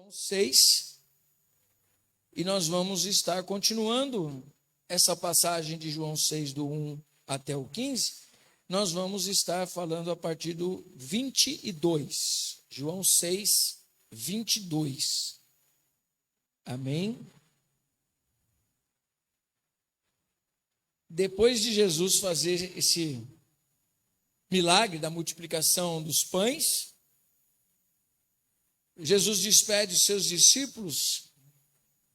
João 6, e nós vamos estar continuando essa passagem de João 6, do 1 até o 15, nós vamos estar falando a partir do 22. João 6, 22. Amém? Depois de Jesus fazer esse milagre da multiplicação dos pães, Jesus despede os seus discípulos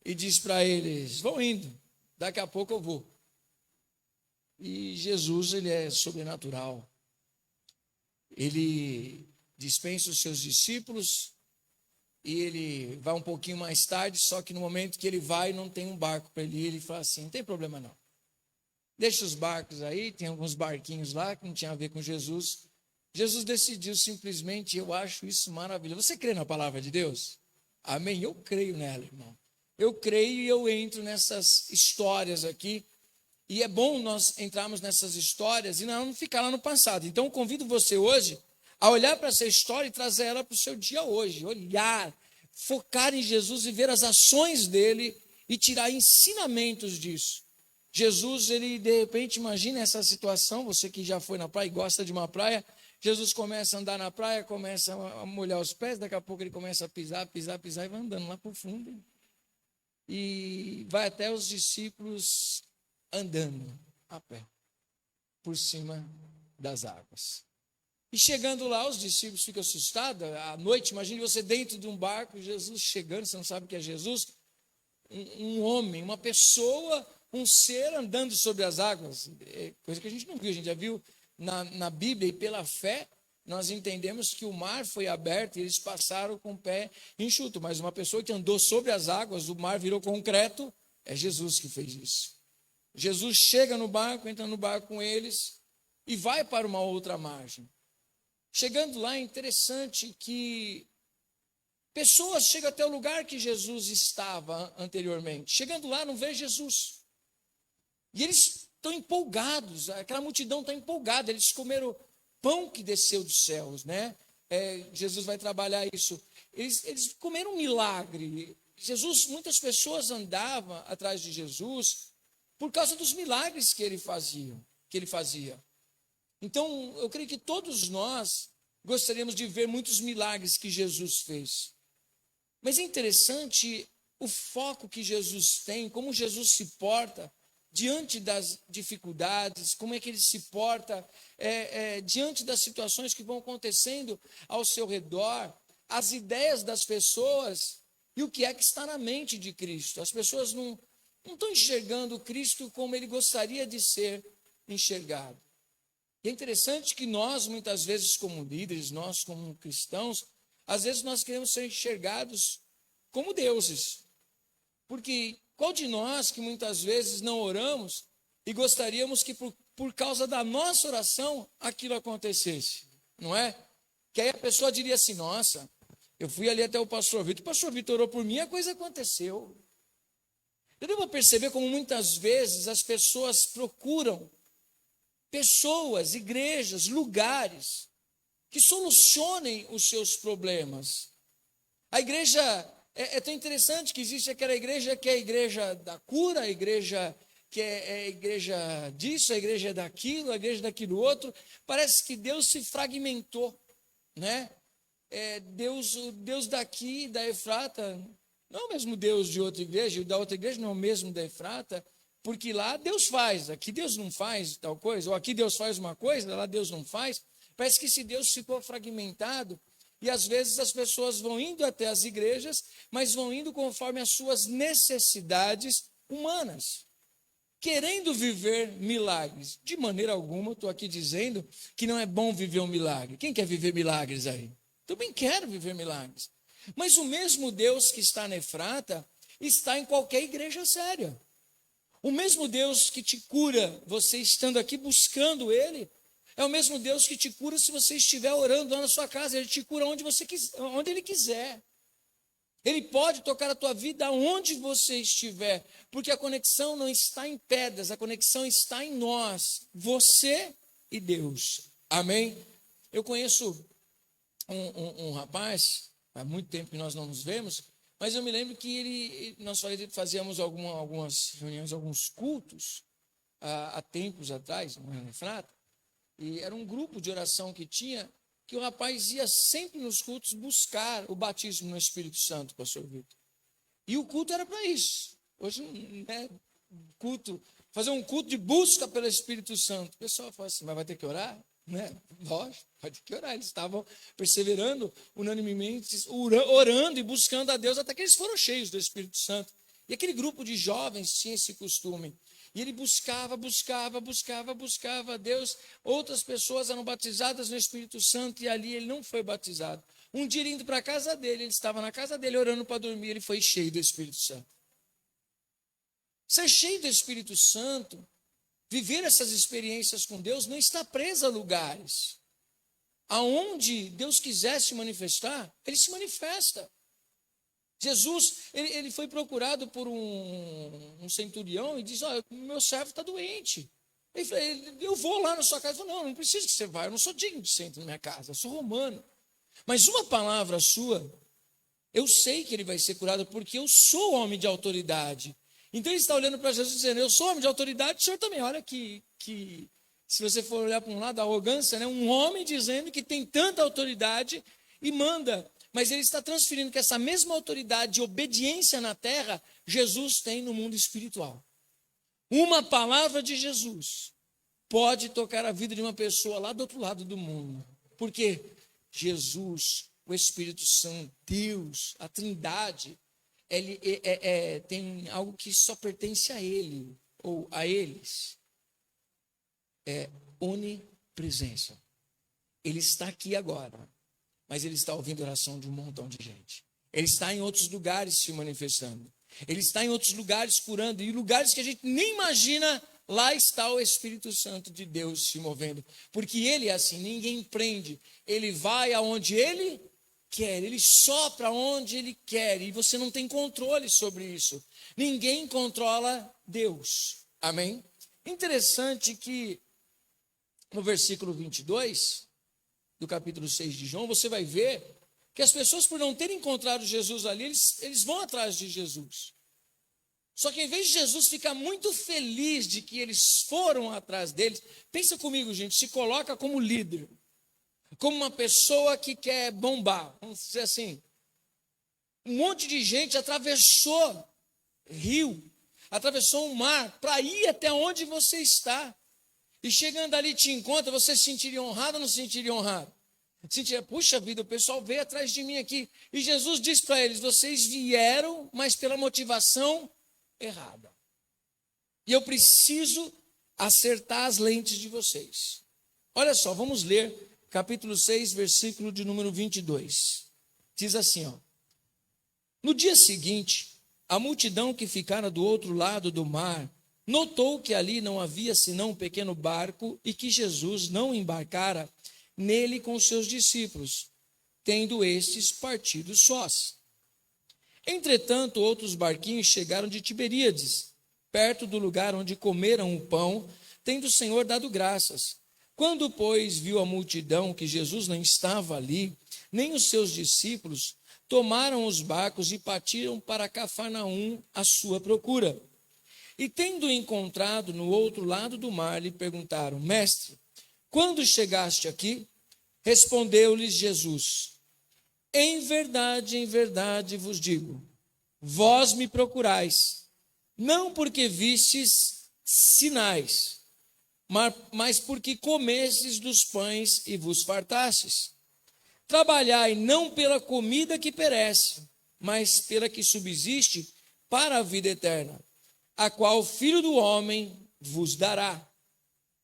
e diz para eles: vão indo, daqui a pouco eu vou. E Jesus, ele é sobrenatural. Ele dispensa os seus discípulos e ele vai um pouquinho mais tarde, só que no momento que ele vai, não tem um barco para ele ir, ele fala assim: não tem problema não. Deixa os barcos aí, tem alguns barquinhos lá que não tinha a ver com Jesus. Jesus decidiu simplesmente, eu acho isso maravilhoso. Você crê na palavra de Deus? Amém? Eu creio nela, irmão. Eu creio e eu entro nessas histórias aqui. E é bom nós entrarmos nessas histórias e não ficar lá no passado. Então, eu convido você hoje a olhar para essa história e trazer ela para o seu dia hoje. Olhar, focar em Jesus e ver as ações dele e tirar ensinamentos disso. Jesus, ele de repente, imagina essa situação, você que já foi na praia e gosta de uma praia, Jesus começa a andar na praia, começa a molhar os pés, daqui a pouco ele começa a pisar e vai andando lá para o fundo. E vai até os discípulos andando a pé, por cima das águas. E chegando lá, os discípulos ficam assustados, à noite, imagine você dentro de um barco, Jesus chegando, você não sabe o que é Jesus, um homem, uma pessoa, um ser andando sobre as águas, é coisa que a gente não viu, a gente já viu na Bíblia, e pela fé, nós entendemos que o mar foi aberto e eles passaram com o pé enxuto, mas uma pessoa que andou sobre as águas, o mar virou concreto, é Jesus que fez isso. Jesus chega no barco, entra no barco com eles e vai para uma outra margem. Chegando lá, é interessante que pessoas chegam até o lugar que Jesus estava anteriormente. Chegando lá, não vê Jesus. E eles estão empolgados, aquela multidão está empolgada, eles comeram pão que desceu dos céus, né? Jesus vai trabalhar isso. Eles comeram um milagre. Jesus, muitas pessoas andavam atrás de Jesus por causa dos milagres que ele fazia. Então, eu creio que todos nós gostaríamos de ver muitos milagres que Jesus fez. Mas é interessante o foco que Jesus tem, como Jesus se porta diante das dificuldades, como é que ele se porta diante das situações que vão acontecendo ao seu redor, as ideias das pessoas e o que é que está na mente de Cristo. As pessoas não estão enxergando Cristo como ele gostaria de ser enxergado. E é interessante que nós, muitas vezes, como líderes, nós como cristãos, às vezes nós queremos ser enxergados como deuses. Porque qual de nós que muitas vezes não oramos e gostaríamos que por causa da nossa oração aquilo acontecesse, não é? Que aí a pessoa diria assim: nossa, eu fui ali até o pastor Vitor orou por mim, a coisa aconteceu. Eu devo perceber como muitas vezes as pessoas procuram pessoas, igrejas, lugares que solucionem os seus problemas. A igreja, é tão interessante que existe aquela igreja que é a igreja da cura, a igreja que é a igreja disso, a igreja daquilo, a igreja daquilo outro. Parece que Deus se fragmentou, né? O Deus daqui, da Efrata, não é o mesmo Deus de outra igreja, e da outra igreja não é o mesmo da Efrata, porque lá Deus faz, aqui Deus não faz tal coisa, ou aqui Deus faz uma coisa, lá Deus não faz. Parece que esse Deus ficou fragmentado, e às vezes as pessoas vão indo até as igrejas, mas vão indo conforme as suas necessidades humanas, querendo viver milagres. De maneira alguma, eu estou aqui dizendo que não é bom viver um milagre. Quem quer viver milagres aí? Também quero viver milagres. Mas o mesmo Deus que está na Efrata está em qualquer igreja séria. O mesmo Deus que te cura, você estando aqui buscando Ele, é o mesmo Deus que te cura se você estiver orando lá na sua casa. Ele te cura onde Ele quiser. Ele pode tocar a tua vida aonde você estiver, porque a conexão não está em pedras, a conexão está em nós, você e Deus. Amém? Eu conheço um rapaz, há muito tempo que nós não nos vemos, Mas eu me lembro que nós fazíamos algumas reuniões, alguns cultos, há tempos atrás, no Refrata, e era um grupo de oração que o rapaz ia sempre nos cultos buscar o batismo no Espírito Santo, pastor Vitor. E o culto era para isso. Hoje, né, fazer um culto de busca pelo Espírito Santo. O pessoal fala assim, mas vai ter que orar? Né? Lógico, vai ter que orar. Eles estavam perseverando unanimemente, orando e buscando a Deus, até que eles foram cheios do Espírito Santo. E aquele grupo de jovens tinha esse costume. E ele buscava a Deus. Outras pessoas eram batizadas no Espírito Santo e ali ele não foi batizado. Um dia indo para a casa dele, ele estava na casa dele orando para dormir, ele foi cheio do Espírito Santo. Ser cheio do Espírito Santo, viver essas experiências com Deus, não está preso a lugares. Aonde Deus quiser se manifestar, ele se manifesta. Jesus, ele foi procurado por um centurião e diz, olha, meu servo está doente. Ele falou, eu vou lá na sua casa. Ele falou, não precisa que você vá, eu não sou digno de ser na minha casa, eu sou romano. Mas uma palavra sua, eu sei que ele vai ser curado, porque eu sou homem de autoridade. Então ele está olhando para Jesus dizendo, eu sou homem de autoridade, o senhor também. Olha que se você for olhar para um lado, a arrogância, né? Um homem dizendo que tem tanta autoridade e manda. Mas ele está transferindo que essa mesma autoridade de obediência na terra, Jesus tem no mundo espiritual. Uma palavra de Jesus pode tocar a vida de uma pessoa lá do outro lado do mundo. Porque Jesus, o Espírito Santo, Deus, a Trindade, ele tem algo que só pertence a ele, ou a eles. É onipresença. Ele está aqui agora. Mas ele está ouvindo a oração de um montão de gente. Ele está em outros lugares se manifestando. Ele está em outros lugares curando. E lugares que a gente nem imagina, lá está o Espírito Santo de Deus se movendo. Porque ele é assim, ninguém prende. Ele vai aonde ele quer. Ele sopra onde ele quer. E você não tem controle sobre isso. Ninguém controla Deus. Amém? Interessante que no versículo 22... do capítulo 6 de João, você vai ver que as pessoas, por não terem encontrado Jesus ali, eles vão atrás de Jesus. Só que em vez de Jesus ficar muito feliz de que eles foram atrás deles, pensa comigo, gente, se coloca como líder, como uma pessoa que quer bombar, vamos dizer assim. Um monte de gente atravessou rio, atravessou o mar, para ir até onde você está. E chegando ali te encontra, você se sentiria honrado ou não se sentiria honrado? Sentiria, puxa vida, o pessoal veio atrás de mim aqui. E Jesus diz para eles, vocês vieram, mas pela motivação errada. E eu preciso acertar as lentes de vocês. Olha só, vamos ler capítulo 6, versículo de número 22. Diz assim, ó. No dia seguinte, a multidão que ficara do outro lado do mar notou que ali não havia senão um pequeno barco e que Jesus não embarcara nele com seus discípulos, tendo estes partido sós. Entretanto, outros barquinhos chegaram de Tiberíades, perto do lugar onde comeram o pão, tendo o Senhor dado graças. Quando, pois, viu a multidão que Jesus não estava ali, nem os seus discípulos, tomaram os barcos e partiram para Cafarnaum à sua procura. E tendo encontrado no outro lado do mar, lhe perguntaram, mestre, quando chegaste aqui? Respondeu-lhes Jesus, em verdade vos digo, vós me procurais, não porque vistes sinais, mas porque comestes dos pães e vos fartastes. Trabalhai não pela comida que perece, mas pela que subsiste para a vida eterna, a qual o Filho do Homem vos dará.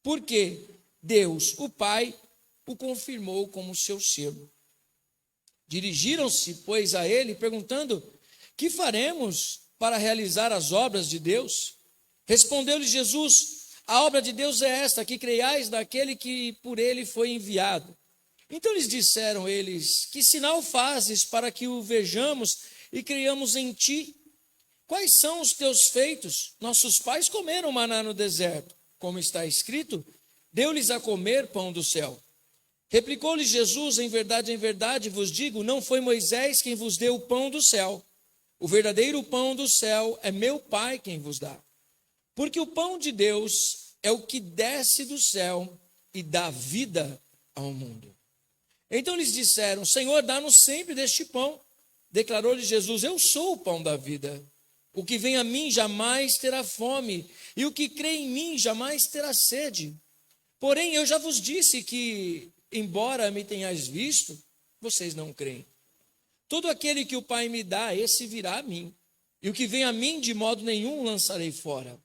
Porque Deus, o Pai, o confirmou como seu selo. Dirigiram-se, pois, a ele, perguntando, que faremos para realizar as obras de Deus? Respondeu-lhe Jesus, a obra de Deus é esta, que creiais naquele que por ele foi enviado. Então lhes disseram eles, que sinal fazes para que o vejamos e creiamos em ti? Quais são os teus feitos? Nossos pais comeram maná no deserto, como está escrito, deu-lhes a comer pão do céu. Replicou-lhes Jesus, em verdade vos digo, não foi Moisés quem vos deu o pão do céu, O verdadeiro pão do céu é meu Pai quem vos dá. Porque o pão de Deus é o que desce do céu e dá vida ao mundo. Então lhes disseram: Senhor, dá-nos sempre deste pão. Declarou-lhe Jesus: Eu sou o pão da vida. O que vem a mim jamais terá fome, e o que crê em mim jamais terá sede. Porém, eu já vos disse que, embora me tenhais visto, vocês não creem. Todo aquele que o Pai me dá, esse virá a mim. E o que vem a mim, de modo nenhum lançarei fora.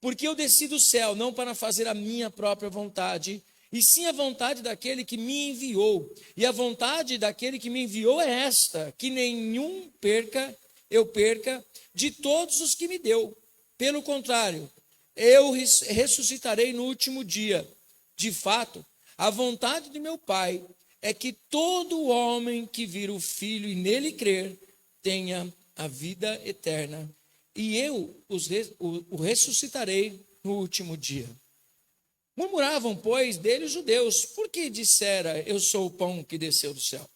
Porque eu desci do céu, não para fazer a minha própria vontade, e sim a vontade daquele que me enviou. E a vontade daquele que me enviou é esta: que nenhum eu perca de todos os que me deu. Pelo contrário, eu ressuscitarei no último dia. De fato, a vontade de meu Pai é que todo homem que vir o Filho e nele crer tenha a vida eterna. E eu o ressuscitarei no último dia. Murmuravam, pois, dele os judeus, porque dissera: Eu sou o pão que desceu do céu.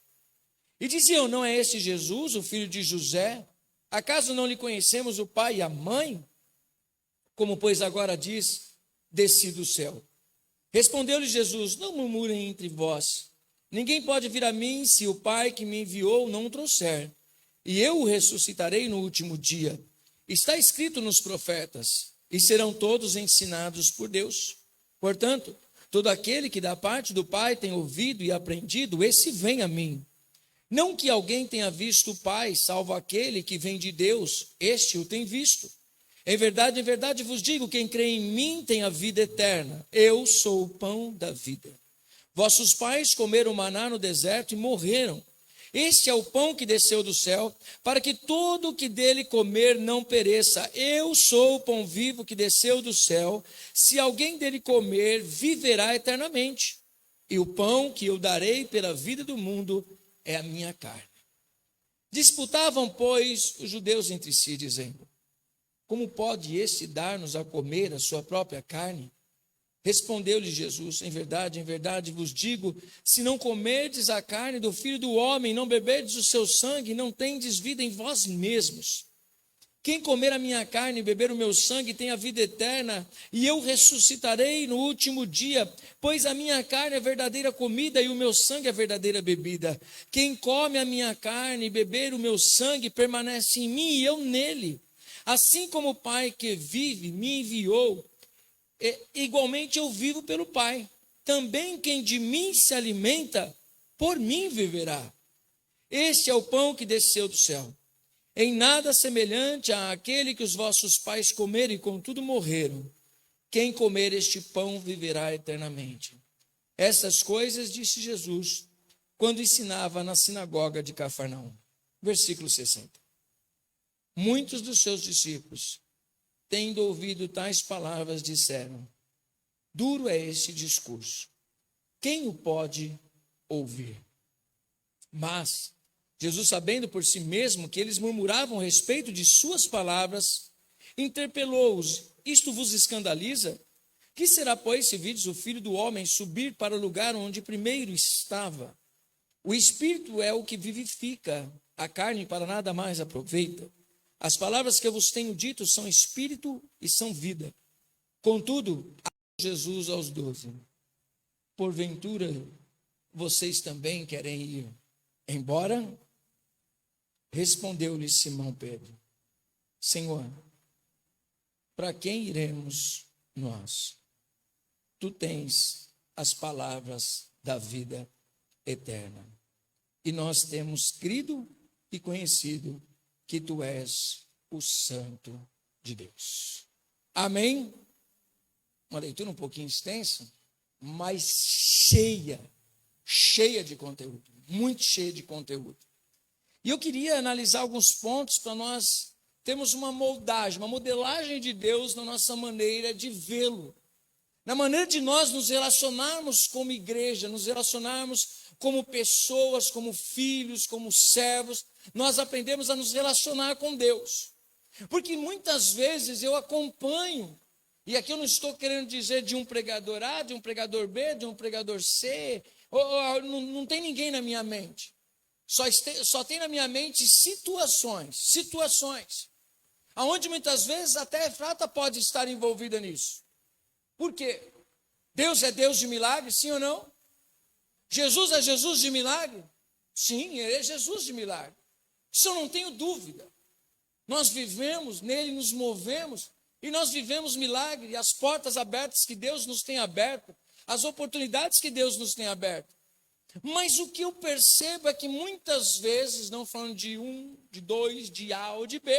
E diziam: Não é este Jesus, o filho de José? Acaso não lhe conhecemos o pai e a mãe? Como, pois, agora diz: Desci do céu. Respondeu-lhe Jesus: Não murmurem entre vós. Ninguém pode vir a mim se o Pai que me enviou não o trouxer. E eu o ressuscitarei no último dia. Está escrito nos profetas: E serão todos ensinados por Deus. Portanto, todo aquele que da parte do Pai tem ouvido e aprendido, esse vem a mim. Não que alguém tenha visto o Pai, salvo aquele que vem de Deus, este o tem visto. Em verdade vos digo, quem crê em mim tem a vida eterna. Eu sou o pão da vida. Vossos pais comeram maná no deserto e morreram. Este é o pão que desceu do céu, para que todo o que dele comer não pereça. Eu sou o pão vivo que desceu do céu. Se alguém dele comer, viverá eternamente. E o pão que eu darei pela vida do mundo é a minha carne. Disputavam, pois, os judeus entre si, dizendo: Como pode este dar-nos a comer a sua própria carne? Respondeu-lhe Jesus: em verdade vos digo, se não comerdes a carne do Filho do Homem, não beberdes o seu sangue, não tendes vida em vós mesmos. Quem comer a minha carne e beber o meu sangue tem a vida eterna, e eu ressuscitarei no último dia, pois a minha carne é verdadeira comida e o meu sangue é verdadeira bebida. Quem come a minha carne e beber o meu sangue permanece em mim e eu nele. Assim como o Pai que vive me enviou, igualmente eu vivo pelo Pai. Também quem de mim se alimenta, por mim viverá. Este é o pão que desceu do céu. Em nada semelhante àquele que os vossos pais comeram e contudo morreram. Quem comer este pão viverá eternamente. Essas coisas disse Jesus quando ensinava na sinagoga de Cafarnaum. Versículo 60. Muitos dos seus discípulos, tendo ouvido tais palavras, disseram: Duro é este discurso. Quem o pode ouvir? Mas Jesus, sabendo por si mesmo que eles murmuravam a respeito de suas palavras, interpelou-os: Isto vos escandaliza? Que será, pois, se virdes o Filho do Homem subir para o lugar onde primeiro estava? O Espírito é o que vivifica, a carne para nada mais aproveita. As palavras que eu vos tenho dito são espírito e são vida. Contudo, Jesus aos 12: Porventura, vocês também querem ir embora? Respondeu-lhe Simão Pedro: Senhor, para quem iremos nós? Tu tens as palavras da vida eterna. E nós temos crido e conhecido que tu és o Santo de Deus. Amém? Uma leitura um pouquinho extensa, mas cheia de conteúdo, muito cheia de conteúdo. E eu queria analisar alguns pontos para nós termos uma modelagem de Deus na nossa maneira de vê-lo, na maneira de nós nos relacionarmos como igreja, nos relacionarmos como pessoas, como filhos, como servos. Nós aprendemos a nos relacionar com Deus, porque muitas vezes eu acompanho, e aqui eu não estou querendo dizer de um pregador A, de um pregador B, de um pregador C, não tem ninguém na minha mente, Só tem na minha mente situações, aonde muitas vezes até a Efrata pode estar envolvida nisso. Por quê? Deus é Deus de milagre, sim ou não? Jesus é Jesus de milagre? Sim, Ele é Jesus de milagre. Isso eu não tenho dúvida. Nós vivemos, nele nos movemos, e nós vivemos milagre, as portas abertas que Deus nos tem aberto, as oportunidades que Deus nos tem aberto. Mas o que eu percebo é que muitas vezes, não falando de um, de dois, de A ou de B,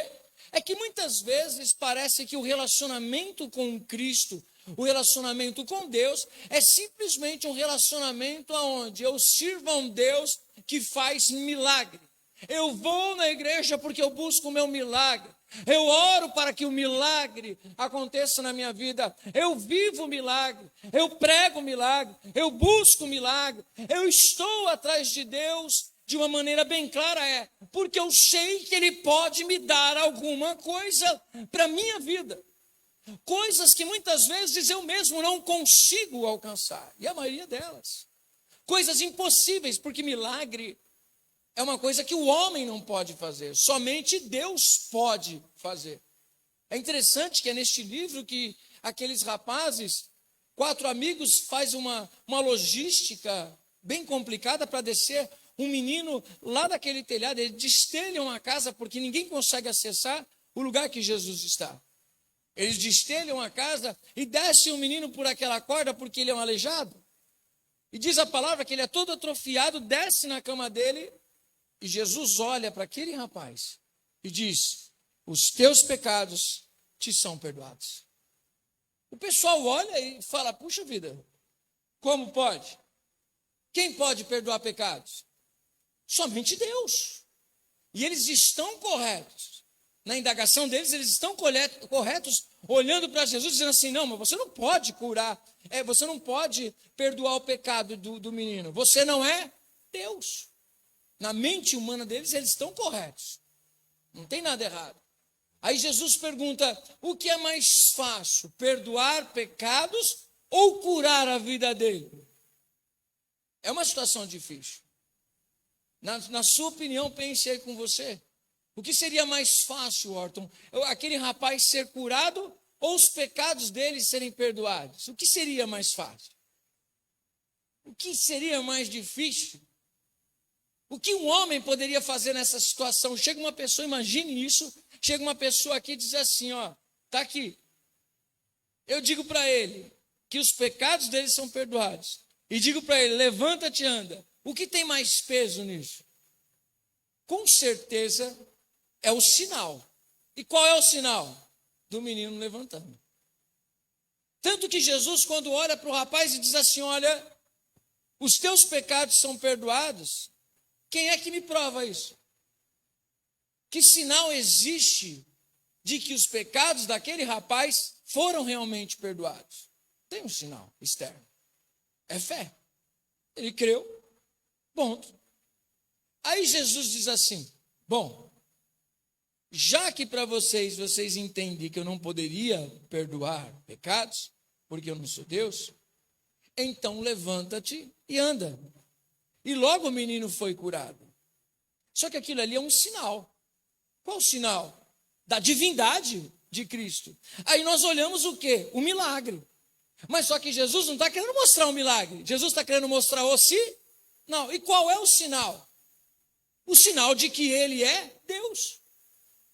é que muitas vezes parece que o relacionamento com Cristo, o relacionamento com Deus, é simplesmente um relacionamento onde eu sirvo a um Deus que faz milagre. Eu vou na igreja porque eu busco o meu milagre. Eu oro para que o milagre aconteça na minha vida. Eu vivo o milagre. Eu prego o milagre. Eu busco o milagre. Eu estou atrás de Deus de uma maneira bem clara, porque eu sei que Ele pode me dar alguma coisa para a minha vida. Coisas que muitas vezes eu mesmo não consigo alcançar. E a maioria delas. Coisas impossíveis, porque milagre é uma coisa que o homem não pode fazer, somente Deus pode fazer. É interessante que é neste livro que aqueles rapazes, 4 amigos, faz uma logística bem complicada para descer um menino lá daquele telhado. Eles destelham a casa porque ninguém consegue acessar o lugar que Jesus está. Eles destelham a casa e descem o menino por aquela corda porque ele é um aleijado. E diz a palavra que ele é todo atrofiado, desce na cama dele. E Jesus olha para aquele rapaz e diz: os teus pecados te são perdoados. O pessoal olha e fala: puxa vida, como pode? Quem pode perdoar pecados? Somente Deus. E eles estão corretos. Na indagação deles, eles estão corretos, olhando para Jesus, dizendo assim: não, mas você não pode curar, você não pode perdoar o pecado do menino. Você não é Deus. Na mente humana deles, eles estão corretos. Não tem nada errado. Aí Jesus pergunta: o que é mais fácil, perdoar pecados ou curar a vida dele? É uma situação difícil. Na sua opinião, pense aí com você. O que seria mais fácil, Orton? Aquele rapaz ser curado ou os pecados dele serem perdoados? O que seria mais fácil? O que seria mais difícil? O que um homem poderia fazer nessa situação? Chega uma pessoa, imagine isso, chega uma pessoa aqui e diz assim, ó, tá aqui. Eu digo para ele que os pecados dele são perdoados. E digo para ele, levanta-te e anda. O que tem mais peso nisso? Com certeza é o sinal. E qual é o sinal? Do menino levantando. Tanto que Jesus, quando olha para o rapaz e diz assim, olha, os teus pecados são perdoados, quem é que me prova isso? Que sinal existe de que os pecados daquele rapaz foram realmente perdoados? Tem um sinal externo. É fé. Ele creu. Ponto. Aí Jesus diz assim, bom, já que para vocês entendem que eu não poderia perdoar pecados, porque eu não sou Deus, então levanta-te e anda. E logo o menino foi curado. Só que aquilo ali é um sinal. Qual o sinal? Da divindade de Cristo. Aí nós olhamos o quê? O milagre. Mas só que Jesus não está querendo mostrar um milagre. Jesus está querendo mostrar o sinal. E qual é o sinal? O sinal de que ele é Deus.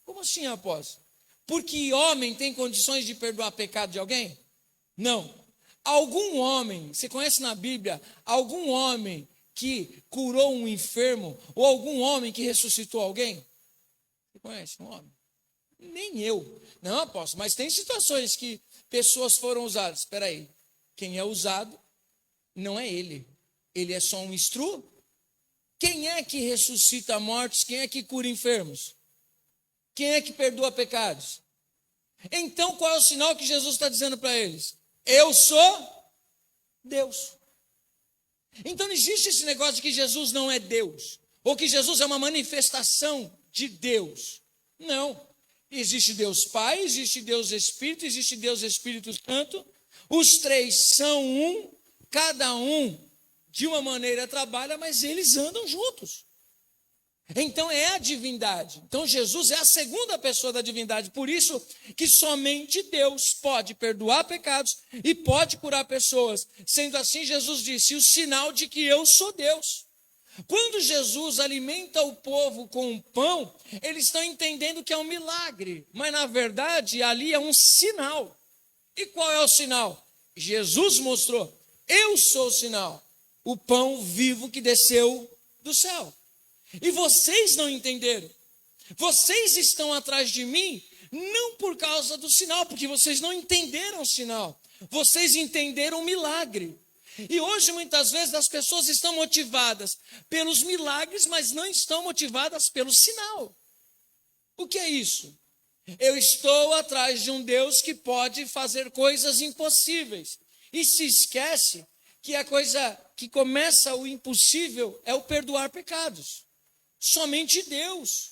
Como assim, apóstolo? Porque homem tem condições de perdoar pecado de alguém? Não. Algum homem, você conhece na Bíblia, algum homem que curou um enfermo, ou algum homem que ressuscitou alguém? Você conhece um homem? Nem eu. Não, apóstolo, mas tem situações que pessoas foram usadas. Espera aí, quem é usado não é ele. Ele é só um instrumento. Quem é que ressuscita mortos? Quem é que cura enfermos? Quem é que perdoa pecados? Então, qual é o sinal que Jesus está dizendo para eles? Eu sou Deus. Então, não existe esse negócio de que Jesus não é Deus, ou que Jesus é uma manifestação de Deus. Não. Existe Deus Pai, existe Deus Espírito, existe Deus Espírito Santo. Os três são um, cada um de uma maneira trabalha, mas eles andam juntos. Então é a divindade. Então Jesus é a segunda pessoa da divindade. Por isso que somente Deus pode perdoar pecados e pode curar pessoas. Sendo assim, Jesus disse: o sinal de que eu sou Deus. Quando Jesus alimenta o povo com o pão, eles estão entendendo que é um milagre. Mas na verdade ali é um sinal. E qual é o sinal? Jesus mostrou: eu sou o sinal. O pão vivo que desceu do céu. E vocês não entenderam. Vocês estão atrás de mim, não por causa do sinal, porque vocês não entenderam o sinal. Vocês entenderam o milagre. E hoje, muitas vezes, as pessoas estão motivadas pelos milagres, mas não estão motivadas pelo sinal. O que é isso? Eu estou atrás de um Deus que pode fazer coisas impossíveis. E se esquece que a coisa que começa o impossível é o perdoar pecados. Somente Deus,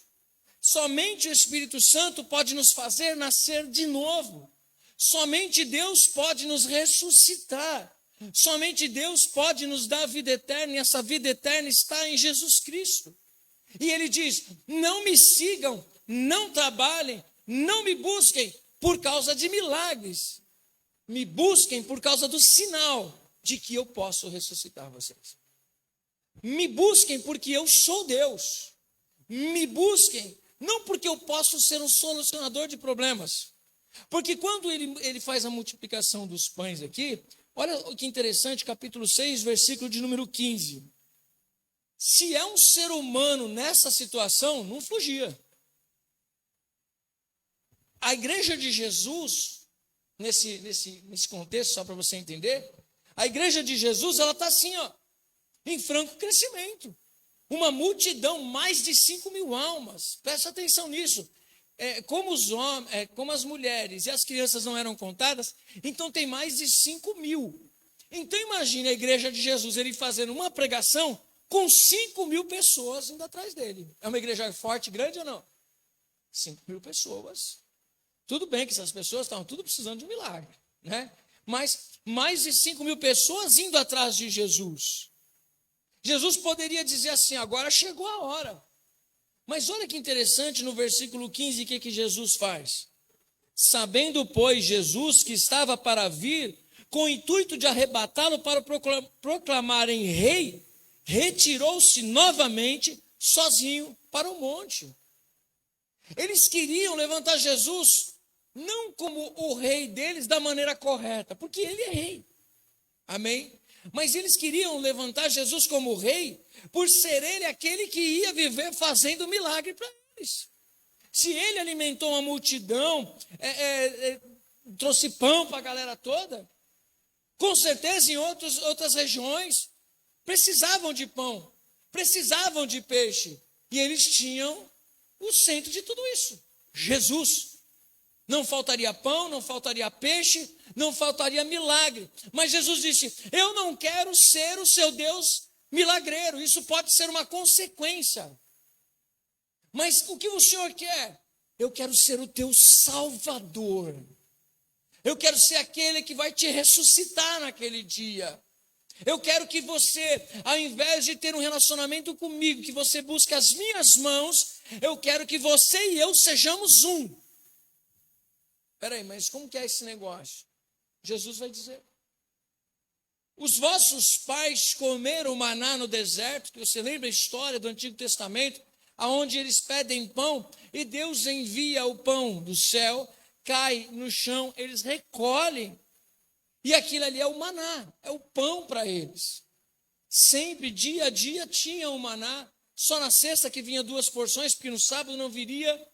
somente o Espírito Santo pode nos fazer nascer de novo. Somente Deus pode nos ressuscitar. Somente Deus pode nos dar vida eterna, e essa vida eterna está em Jesus Cristo. E ele diz: não me sigam, não trabalhem, não me busquem por causa de milagres. Me busquem por causa do sinal de que eu posso ressuscitar vocês. Me busquem porque eu sou Deus. Me busquem, não porque eu posso ser um solucionador de problemas. Porque quando ele faz a multiplicação dos pães aqui, olha que interessante, capítulo 6, versículo de número 15. Se é um ser humano nessa situação, não fugia. A igreja de Jesus, nesse contexto, só para você entender, a igreja de Jesus, ela está assim, ó, em franco crescimento. Uma multidão, mais de 5.000 almas. Presta atenção nisso. Como os homens, como as mulheres e as crianças não eram contadas, então tem mais de 5.000. Então imagine a igreja de Jesus, ele fazendo uma pregação com 5.000 pessoas indo atrás dele. É uma igreja forte, grande ou não? 5.000 pessoas. Tudo bem que essas pessoas estavam tudo precisando de um milagre, né? Mas mais de 5.000 pessoas indo atrás de Jesus. Jesus poderia dizer assim: agora chegou a hora. Mas olha que interessante, no versículo 15, o que Jesus faz? Sabendo, pois, Jesus que estava para vir, com o intuito de arrebatá-lo para proclamarem rei, retirou-se novamente sozinho para o monte. Eles queriam levantar Jesus não como o rei deles da maneira correta, porque ele é rei. Amém? Mas eles queriam levantar Jesus como rei, por ser ele aquele que ia viver fazendo milagre para eles. Se ele alimentou uma multidão, trouxe pão para a galera toda, com certeza em outras regiões precisavam de pão, precisavam de peixe, e eles tinham o centro de tudo isso, Jesus. Não faltaria pão, não faltaria peixe, não faltaria milagre. Mas Jesus disse: eu não quero ser o seu Deus milagreiro. Isso pode ser uma consequência. Mas o que o Senhor quer? Eu quero ser o teu Salvador. Eu quero ser aquele que vai te ressuscitar naquele dia. Eu quero que você, ao invés de ter um relacionamento comigo, que você busque as minhas mãos, eu quero que você e eu sejamos um. Espera aí, mas como que é esse negócio? Jesus vai dizer: os vossos pais comeram maná no deserto, que você lembra a história do Antigo Testamento, aonde eles pedem pão, e Deus envia o pão do céu, cai no chão, eles recolhem, e aquilo ali é o maná, é o pão para eles. Sempre, dia a dia, tinha o maná, só na sexta que vinha 2 porções, porque no sábado não viria.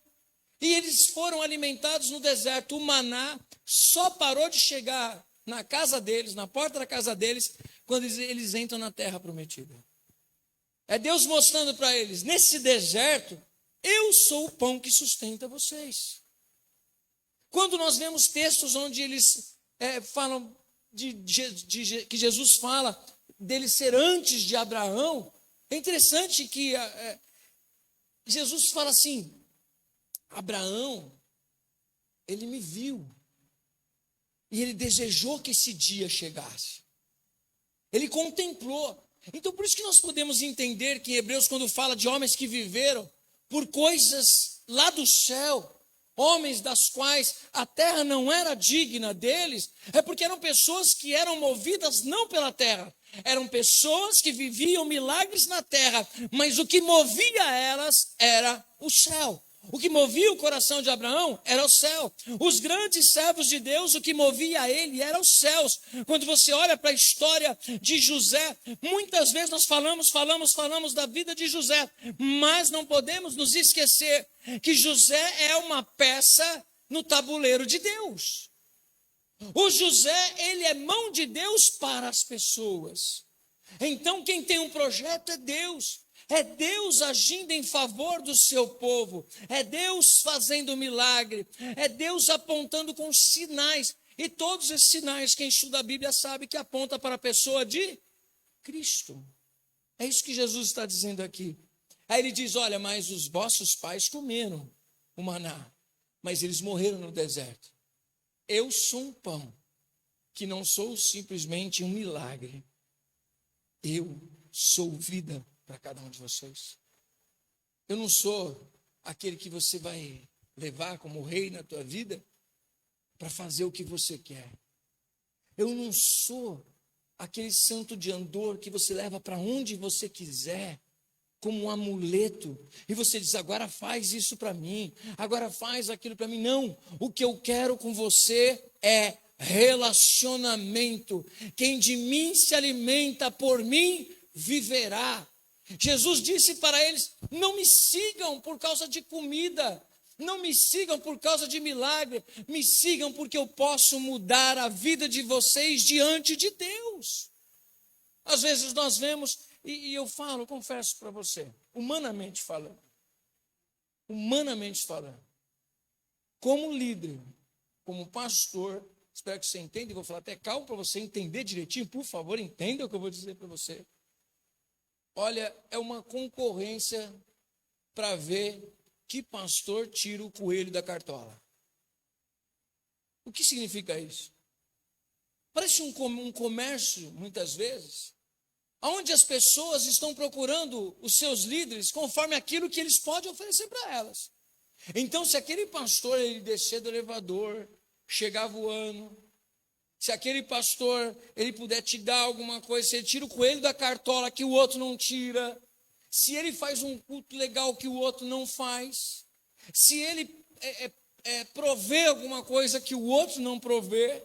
E eles foram alimentados no deserto. O maná só parou de chegar na casa deles, na porta da casa deles, quando eles entram na terra prometida. É Deus mostrando para eles: nesse deserto, eu sou o pão que sustenta vocês. Quando nós vemos textos onde eles falam que Jesus fala dele ser antes de Abraão, é interessante que Jesus fala assim: Abraão, ele me viu, e ele desejou que esse dia chegasse. Ele contemplou, Então, por isso que nós podemos entender que em Hebreus, quando fala de homens que viveram por coisas lá do céu, homens das quais a terra não era digna deles, é porque eram pessoas que eram movidas não pela terra, eram pessoas que viviam milagres na terra, mas o que movia elas era o céu. O que movia o coração de Abraão era o céu. Os grandes servos de Deus, o que movia ele era os céus. Quando você olha para a história de José, muitas vezes nós falamos da vida de José, mas não podemos nos esquecer que José é uma peça no tabuleiro de Deus. O José, ele é mão de Deus para as pessoas. Então quem tem um projeto é Deus. É Deus agindo em favor do seu povo, é Deus fazendo milagre, é Deus apontando com sinais, e todos esses sinais, quem estuda a Bíblia sabe que aponta para a pessoa de Cristo. É isso que Jesus está dizendo aqui. Aí ele diz, olha, mas os vossos pais comeram o maná, mas eles morreram no deserto. Eu sou um pão, que não sou simplesmente um milagre, eu sou vida para cada um de vocês. Eu não sou aquele que você vai levar como rei na tua vida para fazer o que você quer. Eu não sou aquele santo de andor que você leva para onde você quiser, como um amuleto, e você diz, agora faz isso para mim, agora faz aquilo para mim. Não, o que eu quero com você é relacionamento. Quem de mim se alimenta por mim, viverá. Jesus disse para eles, não me sigam por causa de comida, não me sigam por causa de milagre, me sigam porque eu posso mudar a vida de vocês diante de Deus. Às vezes nós vemos, e eu falo, confesso para você, humanamente falando, como líder, como pastor, espero que você entenda, e vou falar até calmo para você entender direitinho, por favor, entenda o que eu vou dizer para você. Olha, é uma concorrência para ver que pastor tira o coelho da cartola. O que significa isso? Parece um comércio, muitas vezes, onde as pessoas estão procurando os seus líderes conforme aquilo que eles podem oferecer para elas. Então, se aquele pastor ele descer do elevador, chegar voando, se aquele pastor, ele puder te dar alguma coisa, se ele tira o coelho da cartola que o outro não tira, se ele faz um culto legal que o outro não faz, se ele provê alguma coisa que o outro não provê,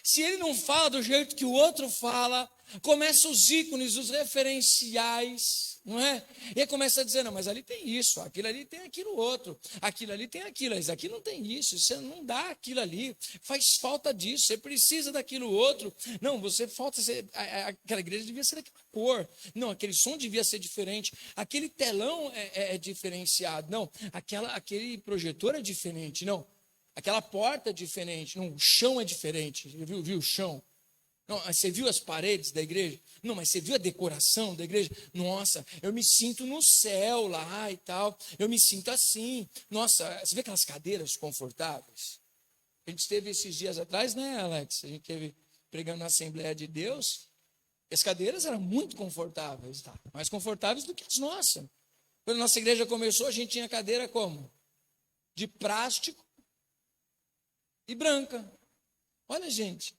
se ele não fala do jeito que o outro fala, começam os ícones, os referenciais, não é? E aí começa a dizer, não, mas ali tem isso, aquilo ali tem aquilo outro, aquilo ali tem aquilo, mas aqui não tem isso, você não dá aquilo ali, faz falta disso, você precisa daquilo outro. Não, você falta, aquela igreja devia ser daquela cor, não, aquele som devia ser diferente, aquele telão é diferenciado, não, aquele projetor é diferente, não, aquela porta é diferente, não, o chão é diferente, viu o chão? Não, você viu as paredes da igreja? Não, mas você viu a decoração da igreja? Nossa, eu me sinto no céu lá e tal. Eu me sinto assim. Nossa, você vê aquelas cadeiras confortáveis? A gente esteve esses dias atrás, né, Alex? A gente esteve pregando na Assembleia de Deus. As cadeiras eram muito confortáveis, tá? Mais confortáveis do que as nossas. Quando a nossa igreja começou, a gente tinha cadeira como? De plástico e branca. Olha, gente.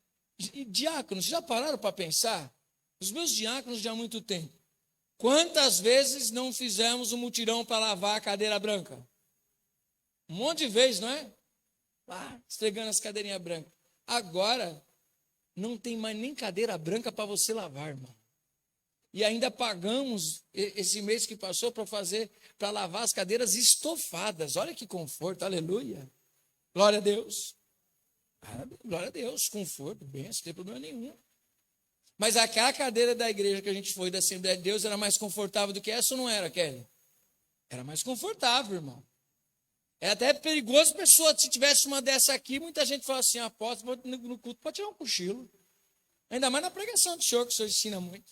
E diáconos, já pararam para pensar? Os meus diáconos já há muito tempo. Quantas vezes não fizemos um mutirão para lavar a cadeira branca? Um monte de vezes, não é? Lá, esfregando as cadeirinhas brancas. Agora, não tem mais nem cadeira branca para você lavar, irmão. E ainda pagamos esse mês que passou para lavar as cadeiras estofadas. Olha que conforto, aleluia. Glória a Deus. Glória a Deus, conforto, bem, não tem problema nenhum. Mas aquela cadeira da igreja que a gente foi, da Assembleia de Deus, era mais confortável do que essa ou não era, Kelly? Era mais confortável, irmão. É até perigoso, pessoa, se tivesse uma dessa aqui, muita gente fala assim, apóstolo, no culto pode tirar um cochilo. Ainda mais na pregação do senhor, que o senhor ensina muito.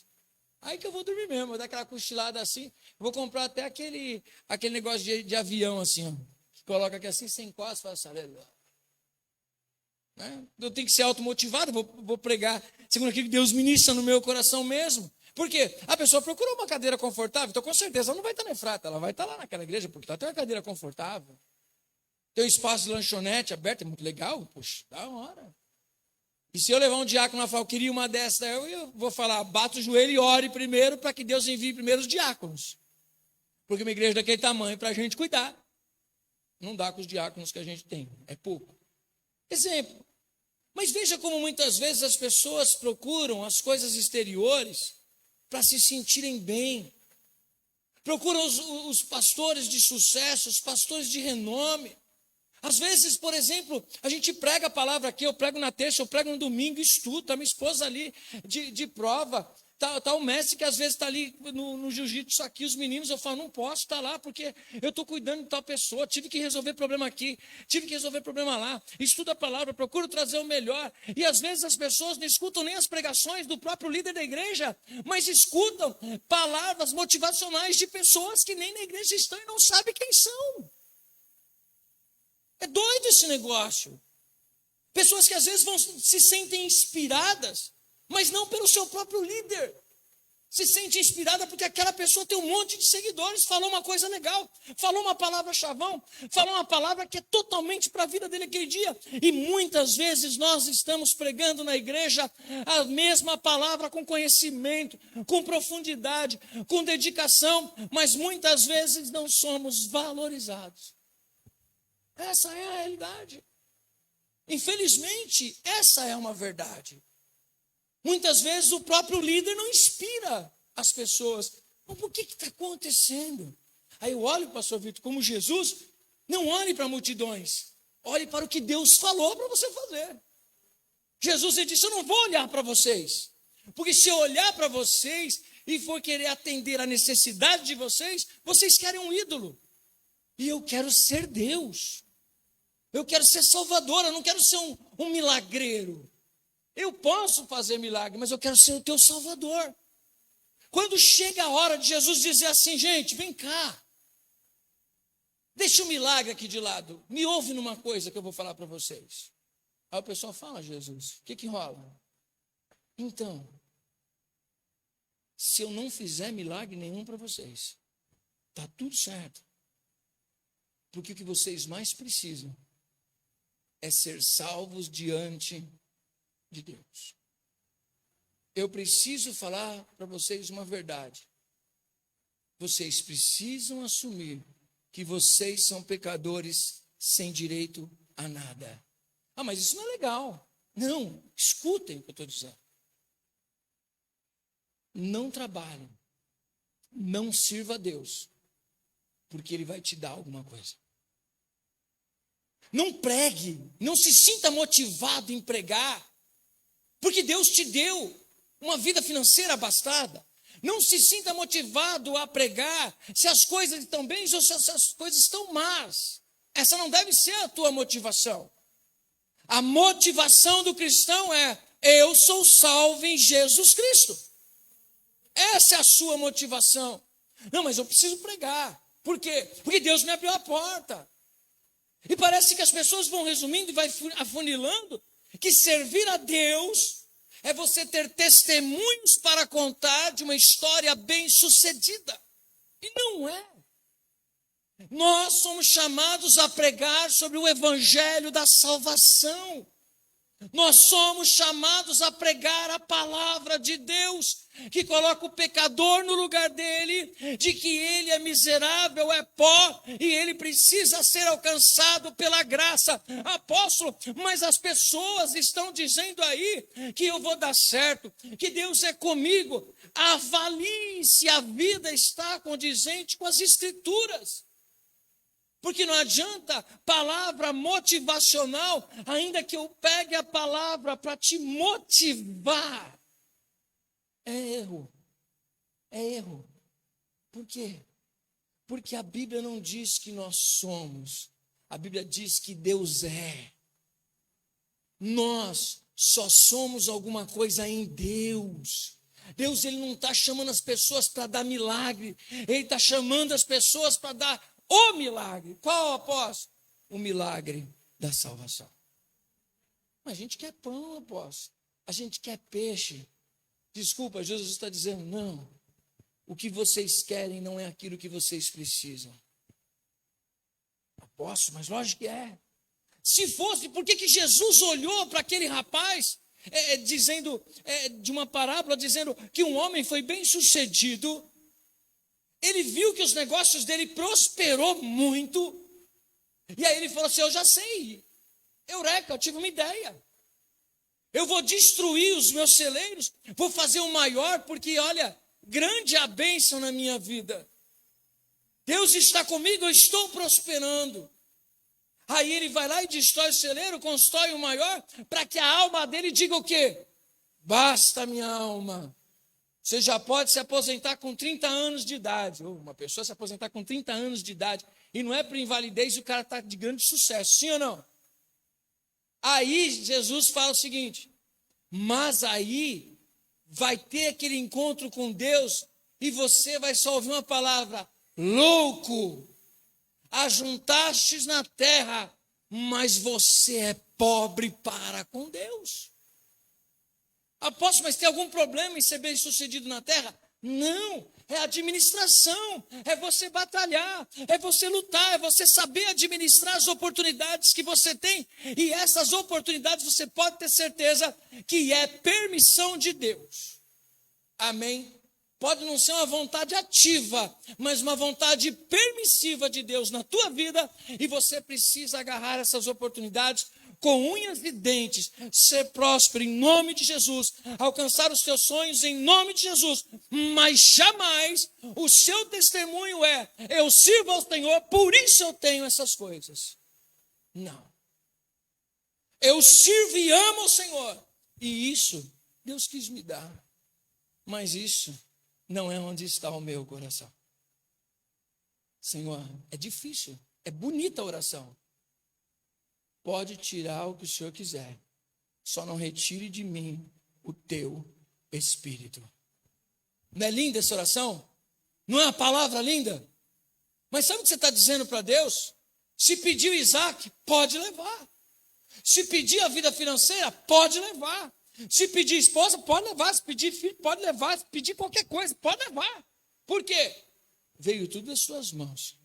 Aí que eu vou dormir mesmo, vou dar aquela cochilada assim, vou comprar até aquele negócio de avião assim, ó, que coloca aqui assim, sem encosta, fala assim, aleluia. né? Eu tenho que ser automotivado, vou pregar segundo aquilo que Deus ministra no meu coração mesmo. Por quê? A pessoa procurou uma cadeira confortável, então com certeza ela não vai estar na Efrata, ela vai estar lá naquela igreja, porque lá tem uma cadeira confortável. Tem um espaço de lanchonete aberto, é muito legal, poxa, da hora. E se eu levar um diácono lá e falar, eu queria uma dessa, eu vou falar, bata o joelho e ore primeiro para que Deus envie primeiro os diáconos. Porque uma igreja daquele tamanho para a gente cuidar, não dá com os diáconos que a gente tem, é pouco. Exemplo. Mas veja como muitas vezes as pessoas procuram as coisas exteriores para se sentirem bem. Procuram os pastores de sucesso, os pastores de renome. Às vezes, por exemplo, a gente prega a palavra aqui, eu prego na terça, eu prego no domingo, estudo, está minha esposa ali de prova, tá o mestre que às vezes está ali no jiu-jitsu aqui, os meninos, eu falo, não posso estar lá, porque eu estou cuidando de tal pessoa, tive que resolver problema aqui, tive que resolver problema lá, estudo a palavra, procuro trazer o melhor, e às vezes as pessoas não escutam nem as pregações do próprio líder da igreja, mas escutam palavras motivacionais de pessoas que nem na igreja estão e não sabem quem são. É doido esse negócio. Pessoas que às vezes se sentem inspiradas, mas não pelo seu próprio líder. Se sente inspirada porque aquela pessoa tem um monte de seguidores, falou uma coisa legal, falou uma palavra chavão, falou uma palavra que é totalmente para a vida dele aquele dia. E muitas vezes nós estamos pregando na igreja a mesma palavra com conhecimento, com profundidade, com dedicação, mas muitas vezes não somos valorizados. Essa é a realidade. Infelizmente, essa é uma verdade. Muitas vezes o próprio líder não inspira as pessoas. Mas por que está acontecendo? Aí eu olho, pastor Vitor, como Jesus, não olhe para multidões. Olhe para o que Deus falou para você fazer. Jesus ele disse, eu não vou olhar para vocês. Porque se eu olhar para vocês e for querer atender a necessidade de vocês, vocês querem um ídolo. E eu quero ser Deus. Eu quero ser salvador, eu não quero ser um milagreiro. Eu posso fazer milagre, mas eu quero ser o teu salvador. Quando chega a hora de Jesus dizer assim, gente, vem cá. Deixa o milagre aqui de lado. Me ouve numa coisa que eu vou falar para vocês. Aí o pessoal fala, Jesus, o que rola? Então, se eu não fizer milagre nenhum para vocês, está tudo certo. Porque o que vocês mais precisam é ser salvos diante de Deus. Eu preciso falar para vocês uma verdade. Vocês precisam assumir que vocês são pecadores sem direito a nada. Ah, mas isso não é legal. Não, escutem o que eu estou dizendo. Não trabalhem, não sirva a Deus, porque Ele vai te dar alguma coisa. Não pregue, não se sinta motivado em pregar, porque Deus te deu uma vida financeira abastada. Não se sinta motivado a pregar se as coisas estão bem ou se as coisas estão más. Essa não deve ser a tua motivação. A motivação do cristão é, eu sou salvo em Jesus Cristo. Essa é a sua motivação. Não, mas eu preciso pregar. Por quê? Porque Deus me abriu a porta. E parece que as pessoas vão resumindo e vai afunilando que servir a Deus é você ter testemunhos para contar de uma história bem-sucedida. E não é. Nós somos chamados a pregar sobre o evangelho da salvação. Nós somos chamados a pregar a palavra de Deus, que coloca o pecador no lugar dele, de que ele é miserável, é pó, e ele precisa ser alcançado pela graça. Apóstolo, mas as pessoas estão dizendo aí que eu vou dar certo, que Deus é comigo. Avalie se a vida está condizente com as Escrituras. Porque não adianta palavra motivacional, ainda que eu pegue a palavra para te motivar. É erro. É erro. Por quê? Porque a Bíblia não diz que nós somos. A Bíblia diz que Deus é. Nós só somos alguma coisa em Deus. Deus ele não está chamando as pessoas para dar milagre. Ele está chamando as pessoas para dar o milagre. Qual, apóstolo? O milagre da salvação. Mas a gente quer pão, apóstolo. A gente quer peixe. Desculpa, Jesus está dizendo, não. O que vocês querem não é aquilo que vocês precisam. Apóstolo, mas lógico que é. Se fosse, por que Jesus olhou para aquele rapaz, dizendo, de uma parábola, dizendo que um homem foi bem sucedido, ele viu que os negócios dele prosperou muito, e aí ele falou assim, eu já sei, eureka, eu tive uma ideia. Eu vou destruir os meus celeiros, vou fazer um maior, porque olha, grande é a bênção na minha vida. Deus está comigo, eu estou prosperando. Aí ele vai lá e destrói o celeiro, constrói o maior, para que a alma dele diga o quê? Basta, minha alma. Você já pode se aposentar com 30 anos de idade. Ou uma pessoa se aposentar com 30 anos de idade. E não é por invalidez e o cara está de grande sucesso. Sim ou não? Aí Jesus fala o seguinte, mas aí vai ter aquele encontro com Deus e você vai só ouvir uma palavra, louco, ajuntastes na terra, mas você é pobre para com Deus. Apóstolo, mas tem algum problema em ser bem sucedido na terra? Não, é administração, é você batalhar, é você lutar, é você saber administrar as oportunidades que você tem. E essas oportunidades você pode ter certeza que é permissão de Deus. Amém? Pode não ser uma vontade ativa, mas uma vontade permissiva de Deus na tua vida. E você precisa agarrar essas oportunidades com unhas e dentes, ser próspero em nome de Jesus, alcançar os teus sonhos em nome de Jesus, mas jamais o seu testemunho é, eu sirvo ao Senhor, por isso eu tenho essas coisas. Não. Eu sirvo e amo ao Senhor, e isso Deus quis me dar, mas isso não é onde está o meu coração. Senhor, é difícil, é bonita a oração. Pode tirar o que o Senhor quiser, só não retire de mim o teu Espírito. Não é linda essa oração? Não é uma palavra linda? Mas sabe o que você está dizendo para Deus? Se pedir o Isaac, pode levar. Se pedir a vida financeira, pode levar. Se pedir esposa, pode levar. Se pedir filho, pode levar. Se pedir qualquer coisa, pode levar. Por quê? Veio tudo das suas mãos.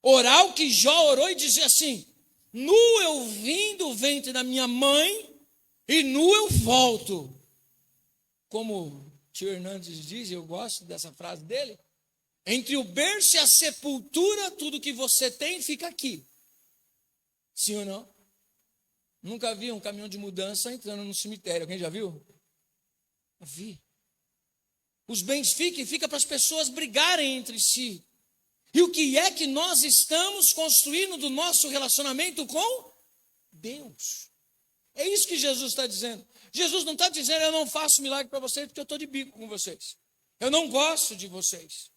Orar o que Jó orou e dizer assim, nu eu vim do ventre da minha mãe e nu eu volto. Como tio Hernandes diz, eu gosto dessa frase dele, entre o berço e a sepultura, tudo que você tem fica aqui. Sim ou não? Nunca vi um caminhão de mudança entrando no cemitério. Alguém já viu? Já vi. Os bens fica para as pessoas brigarem entre si. E o que é que nós estamos construindo do nosso relacionamento com Deus? É isso que Jesus está dizendo. Jesus não está dizendo, eu não faço milagre para vocês porque eu estou de bico com vocês. Eu não gosto de vocês.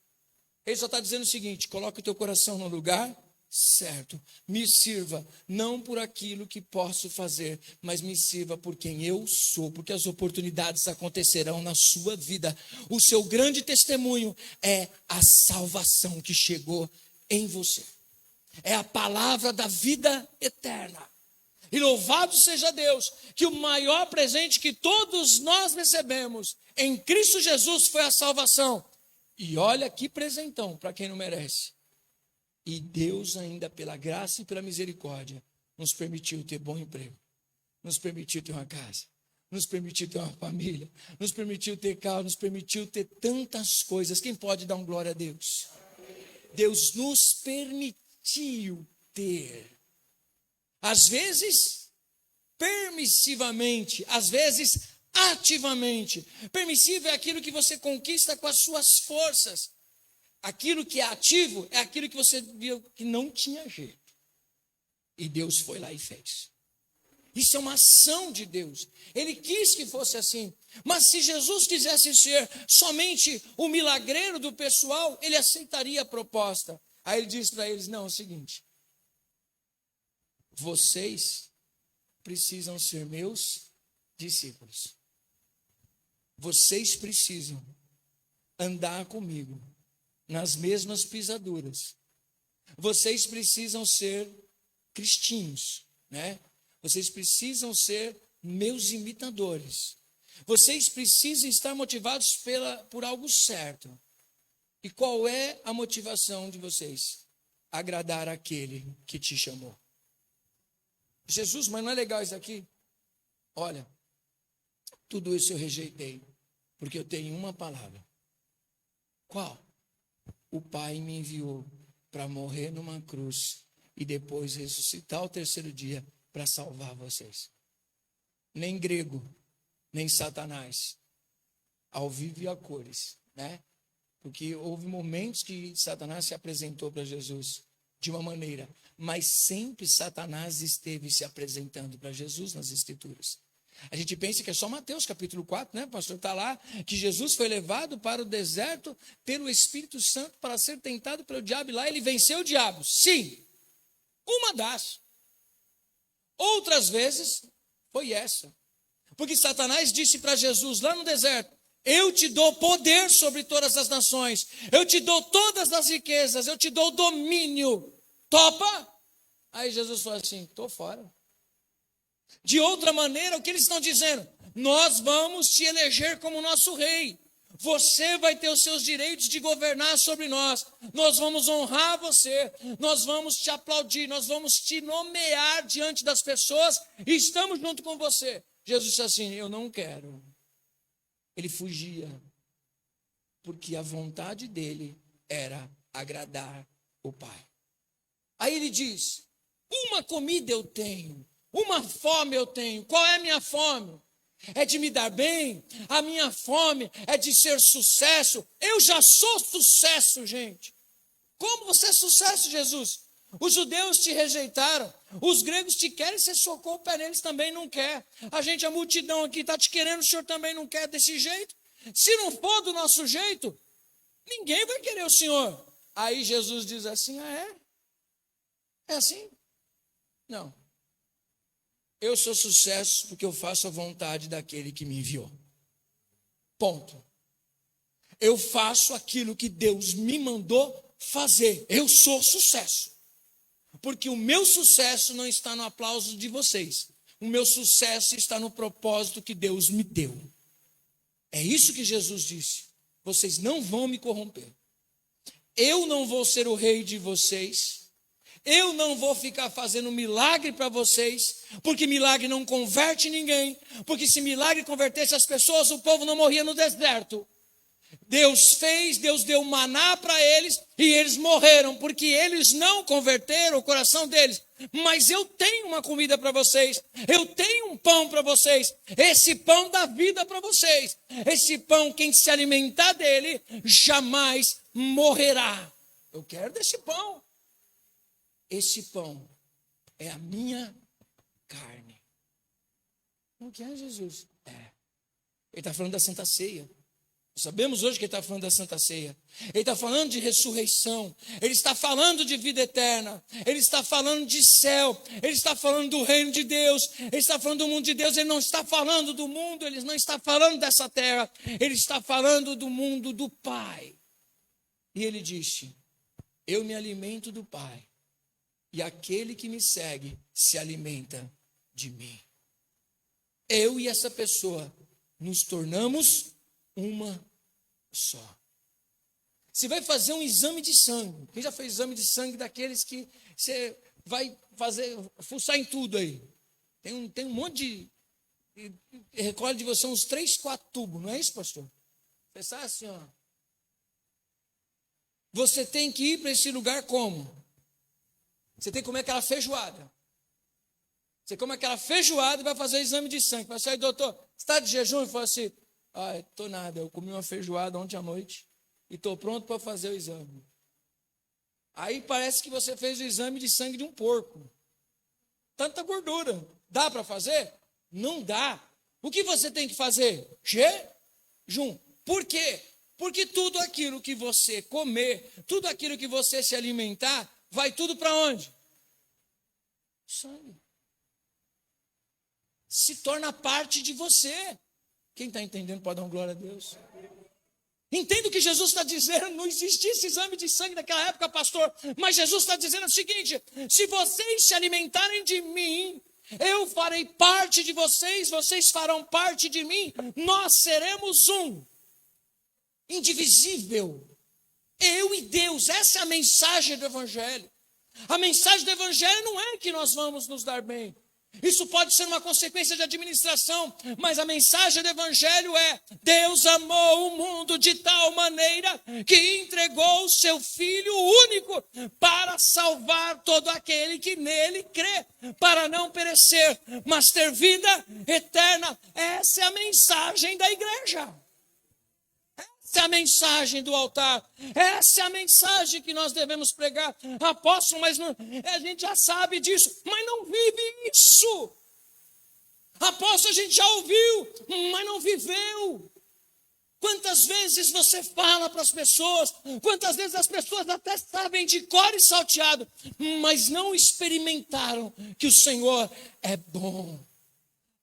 Ele só está dizendo o seguinte, coloque o teu coração no lugar certo. Me sirva, não por aquilo que posso fazer, mas me sirva por quem eu sou, porque as oportunidades acontecerão na sua vida. O seu grande testemunho é a salvação que chegou em você. É a palavra da vida eterna. E louvado seja Deus, que o maior presente que todos nós recebemos em Cristo Jesus foi a salvação. E olha que presentão para quem não merece. E Deus ainda, pela graça e pela misericórdia, nos permitiu ter bom emprego, nos permitiu ter uma casa, nos permitiu ter uma família, nos permitiu ter carro, nos permitiu ter tantas coisas. Quem pode dar um glória a Deus? Deus nos permitiu ter. Às vezes, permissivamente, às vezes, ativamente. Permissivo é aquilo que você conquista com as suas forças. Aquilo que é ativo é aquilo que você viu que não tinha jeito. E Deus foi lá e fez. Isso é uma ação de Deus. Ele quis que fosse assim. Mas se Jesus quisesse ser somente o milagreiro do pessoal, ele aceitaria a proposta. Aí ele diz para eles, não, é o seguinte. Vocês precisam ser meus discípulos. Vocês precisam andar comigo nas mesmas pisaduras. Vocês precisam ser cristinhos, né? Vocês precisam ser meus imitadores. Vocês precisam estar motivados por algo certo. E qual é a motivação de vocês? Agradar aquele que te chamou. Jesus, mas não é legal isso aqui? Olha, tudo isso eu rejeitei, porque eu tenho uma palavra. Qual? O Pai me enviou para morrer numa cruz e depois ressuscitar ao terceiro dia para salvar vocês. Nem grego, nem Satanás, ao vivo e a cores, né? Porque houve momentos que Satanás se apresentou para Jesus de uma maneira, mas sempre Satanás esteve se apresentando para Jesus nas Escrituras. A gente pensa que é só Mateus capítulo 4, né, pastor? Está lá que Jesus foi levado para o deserto pelo Espírito Santo para ser tentado pelo diabo. E lá ele venceu o diabo. Sim, uma das. Outras vezes foi essa. Porque Satanás disse para Jesus lá no deserto: eu te dou poder sobre todas as nações, eu te dou todas as riquezas, eu te dou domínio. Topa? Aí Jesus falou assim: estou fora. De outra maneira, o que eles estão dizendo? Nós vamos te eleger como nosso rei. Você vai ter os seus direitos de governar sobre nós. Nós vamos honrar você. Nós vamos te aplaudir. Nós vamos te nomear diante das pessoas. E estamos junto com você. Jesus disse assim: eu não quero. Ele fugia. Porque a vontade dele era agradar o Pai. Aí ele diz: uma comida eu tenho. Uma fome eu tenho. Qual é a minha fome? É de me dar bem? A minha fome é de ser sucesso? Eu já sou sucesso, gente. Como você é sucesso, Jesus? Os judeus te rejeitaram. Os gregos te querem, você socou o pé neles, também não quer. A multidão aqui está te querendo, o senhor também não quer desse jeito. Se não for do nosso jeito, ninguém vai querer o senhor. Aí Jesus diz assim: ah, é? É assim? Não. Eu sou sucesso porque eu faço a vontade daquele que me enviou. Ponto. Eu faço aquilo que Deus me mandou fazer. Eu sou sucesso. Porque o meu sucesso não está no aplauso de vocês. O meu sucesso está no propósito que Deus me deu. É isso que Jesus disse. Vocês não vão me corromper. Eu não vou ser o rei de vocês. Eu não vou ficar fazendo milagre para vocês, porque milagre não converte ninguém, porque se milagre convertesse as pessoas, o povo não morria no deserto. Deus fez, Deus deu maná para eles e eles morreram, porque eles não converteram o coração deles. Mas eu tenho uma comida para vocês, eu tenho um pão para vocês, esse pão dá vida para vocês. Esse pão, quem se alimentar dele, jamais morrerá. Eu quero desse pão. Esse pão é a minha carne. O que é, Jesus? É. Ele está falando da Santa Ceia. Nós sabemos hoje que ele está falando da Santa Ceia. Ele está falando de ressurreição. Ele está falando de vida eterna. Ele está falando de céu. Ele está falando do reino de Deus. Ele está falando do mundo de Deus. Ele não está falando do mundo. Ele não está falando dessa terra. Ele está falando do mundo do Pai. E ele disse: eu me alimento do Pai. E aquele que me segue se alimenta de mim. Eu e essa pessoa nos tornamos uma só. Você vai fazer um exame de sangue. Quem já fez exame de sangue daqueles que você vai fazer, fuçar em tudo aí? Tem um monte de... recolhe de você uns 3, 4 tubos, não é isso, pastor? Pensar assim, ó. Você tem que ir para esse lugar como? Você tem que comer aquela feijoada. Você come aquela feijoada e vai fazer o exame de sangue. Vai sair, doutor, você está de jejum? E fala assim: ah, estou nada, eu comi uma feijoada ontem à noite e estou pronto para fazer o exame. Aí parece que você fez o exame de sangue de um porco. Tanta gordura. Dá para fazer? Não dá. O que você tem que fazer? Jejum. Por quê? Porque tudo aquilo que você comer, tudo aquilo que você se alimentar, vai tudo para onde? Sangue. Se torna parte de você. Quem está entendendo pode dar uma glória a Deus. Entenda o que Jesus está dizendo. Não existia esse exame de sangue naquela época, pastor. Mas Jesus está dizendo o seguinte: se vocês se alimentarem de mim, Eu farei parte de vocês, vocês farão parte de mim. Nós seremos um, indivisível. Eu e Deus, essa é a mensagem do Evangelho. A mensagem do Evangelho não é que nós vamos nos dar bem. Isso pode ser uma consequência de administração, mas a mensagem do Evangelho é: Deus amou o mundo de tal maneira que entregou o seu Filho único para salvar todo aquele que nele crê, para não perecer, mas ter vida eterna. Essa é a mensagem da igreja. Essa é a mensagem do altar. Essa é a mensagem que nós devemos pregar. Apóstolo, mas não, a gente já sabe disso, mas não vive isso. Apóstolo, a gente já ouviu, mas não viveu. Quantas vezes você fala para as pessoas, quantas vezes as pessoas até sabem de cor e salteado, mas não experimentaram que o Senhor é bom.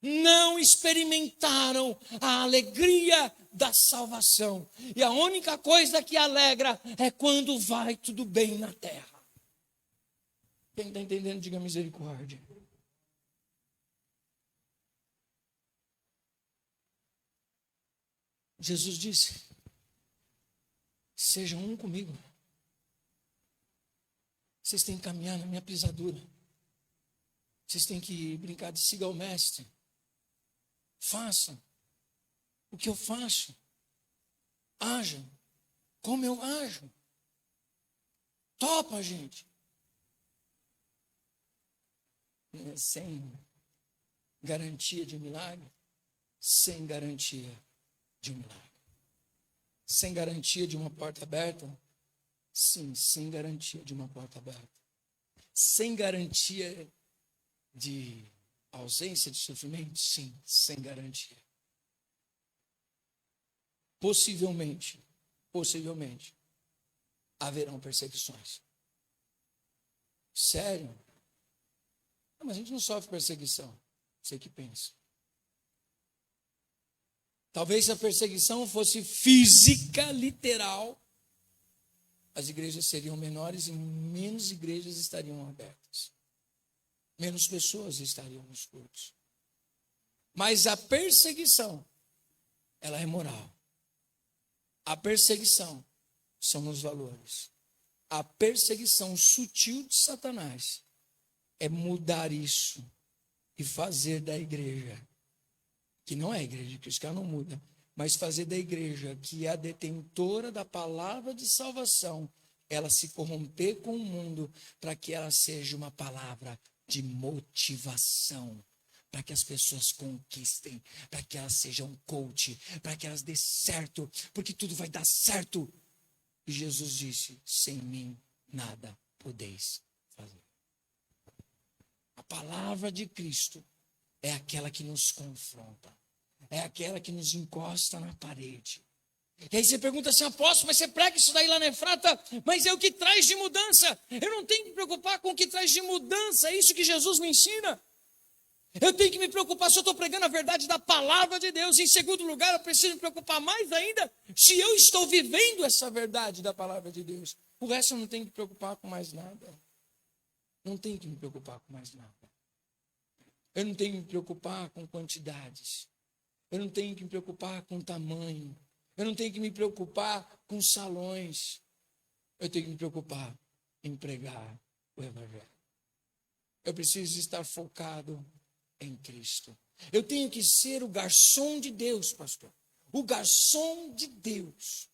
Não experimentaram a alegria da salvação. E a única coisa que alegra é quando vai tudo bem na terra. Quem está entendendo, diga misericórdia. Jesus disse: sejam um comigo. Vocês têm que caminhar na minha pisadura. Vocês têm que brincar de siga o mestre. Façam o que eu faço. Ajam como eu ajo. Topa, gente. Sem garantia de milagre. Sem garantia de um milagre. Sem garantia de uma porta aberta. Sim, sem garantia de uma porta aberta. Sem garantia de ausência de sofrimento? Sim, sem garantia. Possivelmente, haverão perseguições. Sério? Não, mas a gente não sofre perseguição. Você que pensa. Talvez se a perseguição fosse física, literal, as igrejas seriam menores e menos igrejas estariam abertas. Menos pessoas estariam nos cultos. Mas a perseguição, ela é moral. A perseguição são nos valores. A perseguição sutil de Satanás é mudar isso e fazer da igreja, que não é a igreja de Cristo, que ela não muda, mas fazer da igreja, que é a detentora da palavra de salvação, ela se corromper com o mundo, para que ela seja uma palavra de motivação, para que as pessoas conquistem, para que elas sejam coach, para que elas dê certo, porque tudo vai dar certo. E Jesus disse: sem mim nada podeis fazer. A palavra de Cristo é aquela que nos confronta, é aquela que nos encosta na parede. E aí você pergunta assim: apóstolo, mas você prega isso daí lá na Efrata, mas é o que traz de mudança. Eu não tenho que me preocupar com o que traz de mudança, é isso que Jesus me ensina. Eu tenho que me preocupar se eu estou pregando a verdade da palavra de Deus. Em segundo lugar, eu preciso me preocupar mais ainda se eu estou vivendo essa verdade da palavra de Deus. O resto eu não tenho que me preocupar com mais nada. Não tenho que me preocupar com mais nada. Eu não tenho que me preocupar com quantidades. Eu não tenho que me preocupar com tamanho. Eu não tenho que me preocupar com salões. Eu tenho que me preocupar em pregar o Evangelho. Eu preciso estar focado em Cristo. Eu tenho que ser o garçom de Deus, pastor. O garçom de Deus.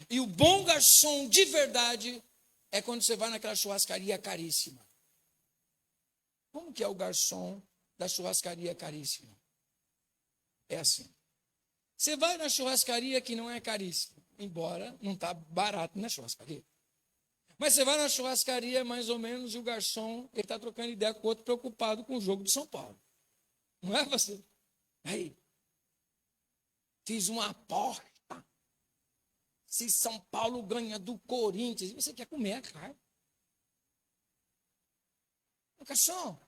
E o bom garçom de verdade é quando você vai naquela churrascaria caríssima. Como que é o garçom da churrascaria caríssima? É assim. Você vai na churrascaria que não é caríssima, embora não está barato na churrascaria. Mas você vai na churrascaria mais ou menos e o garçom está trocando ideia com o outro preocupado com o jogo de São Paulo. Não é você? Aí, fiz uma aposta. Se São Paulo ganha do Corinthians, você quer comer a carne. Ô garçom!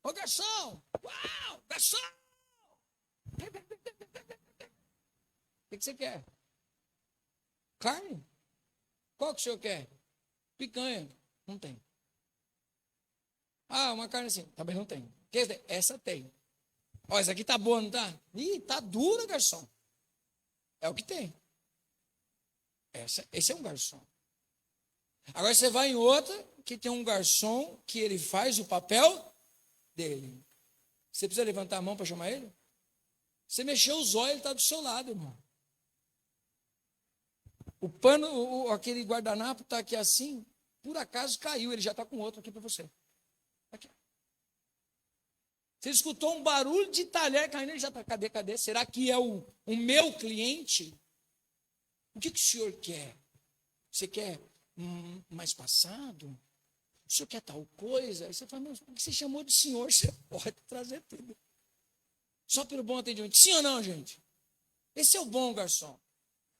Ô garçom! Uau! Garçom! O que você quer? Carne? Qual que o senhor quer? Picanha. Não tem. Ah, uma carne assim. Também não tem. Essa tem. Ó, essa aqui tá boa, não tá? Ih, tá dura, garçom. É o que tem. Esse é um garçom. Agora você vai em outra, que tem um garçom que ele faz o papel dele. Você precisa levantar a mão para chamar ele? Você mexeu os olhos, ele está do seu lado, irmão. O pano, aquele guardanapo está aqui assim, por acaso caiu, ele já está com outro aqui para você. Aqui. Você escutou um barulho de talher caindo, ele já está, cadê? Será que é o meu cliente? O que o senhor quer? Você quer mais passado? O senhor quer tal coisa? Aí você fala, mas o que você chamou de senhor? Você pode trazer tudo. Só pelo bom atendimento. Sim ou não, gente? Esse é o bom garçom.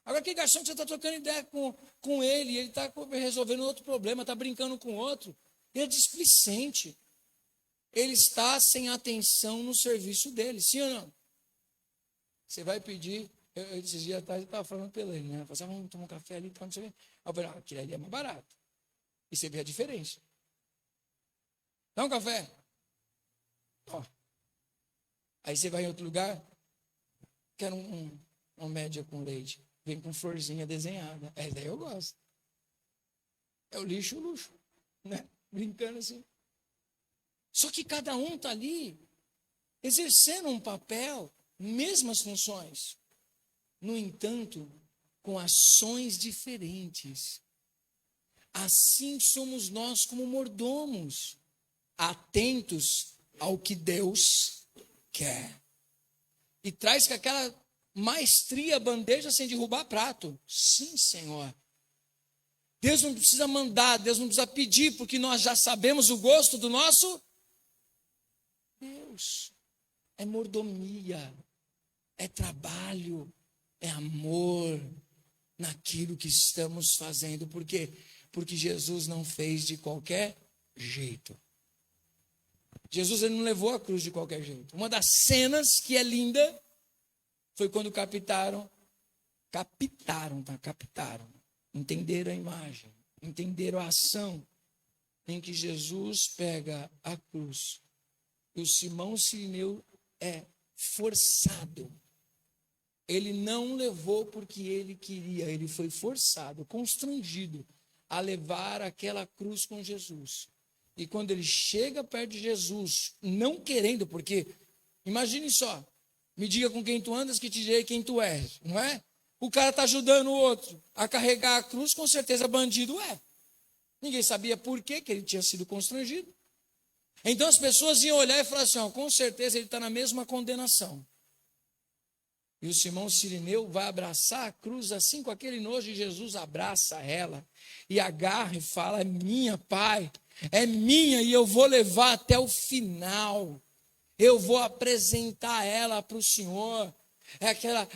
Agora, aquele garçom que você está trocando ideia com ele, ele está resolvendo outro problema, está brincando com outro, ele é displicente. Ele está sem atenção no serviço dele, sim ou não? Você vai pedir, esses dias atrás eu estava falando pela ele, né? Falei, vamos tomar um café ali, então não sei o quê. Aí eu falei, aquele ali é mais barato. E você vê a diferença. Dá um café. Ó. Aí você vai em outro lugar, quero uma média com leite. Vem com florzinha desenhada. Essa daí eu gosto. É o lixo, o luxo. Né? Brincando assim. Só que cada um está ali exercendo um papel, mesmas funções. No entanto, com ações diferentes. Assim somos nós como mordomos, atentos ao que Deus quer. E traz com aquela maestria a bandeja sem derrubar prato. Sim, Senhor. Deus não precisa mandar, Deus não precisa pedir, porque nós já sabemos o gosto do nosso Deus. É mordomia, é trabalho, é amor naquilo que estamos fazendo. Por quê? Porque Jesus não fez de qualquer jeito. Jesus ele não levou a cruz de qualquer jeito. Uma das cenas que é linda foi quando captaram, entenderam a imagem, entenderam a ação em que Jesus pega a cruz e o Simão Cirineu é forçado. Ele não levou porque ele queria, ele foi forçado, constrangido a levar aquela cruz com Jesus. E quando ele chega perto de Jesus, não querendo, porque, imagine só, me diga com quem tu andas que te direi quem tu és, não é? O cara está ajudando o outro a carregar a cruz, com certeza bandido é. Ninguém sabia por que ele tinha sido constrangido. Então as pessoas iam olhar e falar assim, com certeza ele está na mesma condenação. E o Simão Cirineu vai abraçar a cruz assim com aquele nojo, e Jesus abraça ela e agarra e fala, é minha, Pai, é minha e eu vou levar até o final. Eu vou apresentar ela para o Senhor. É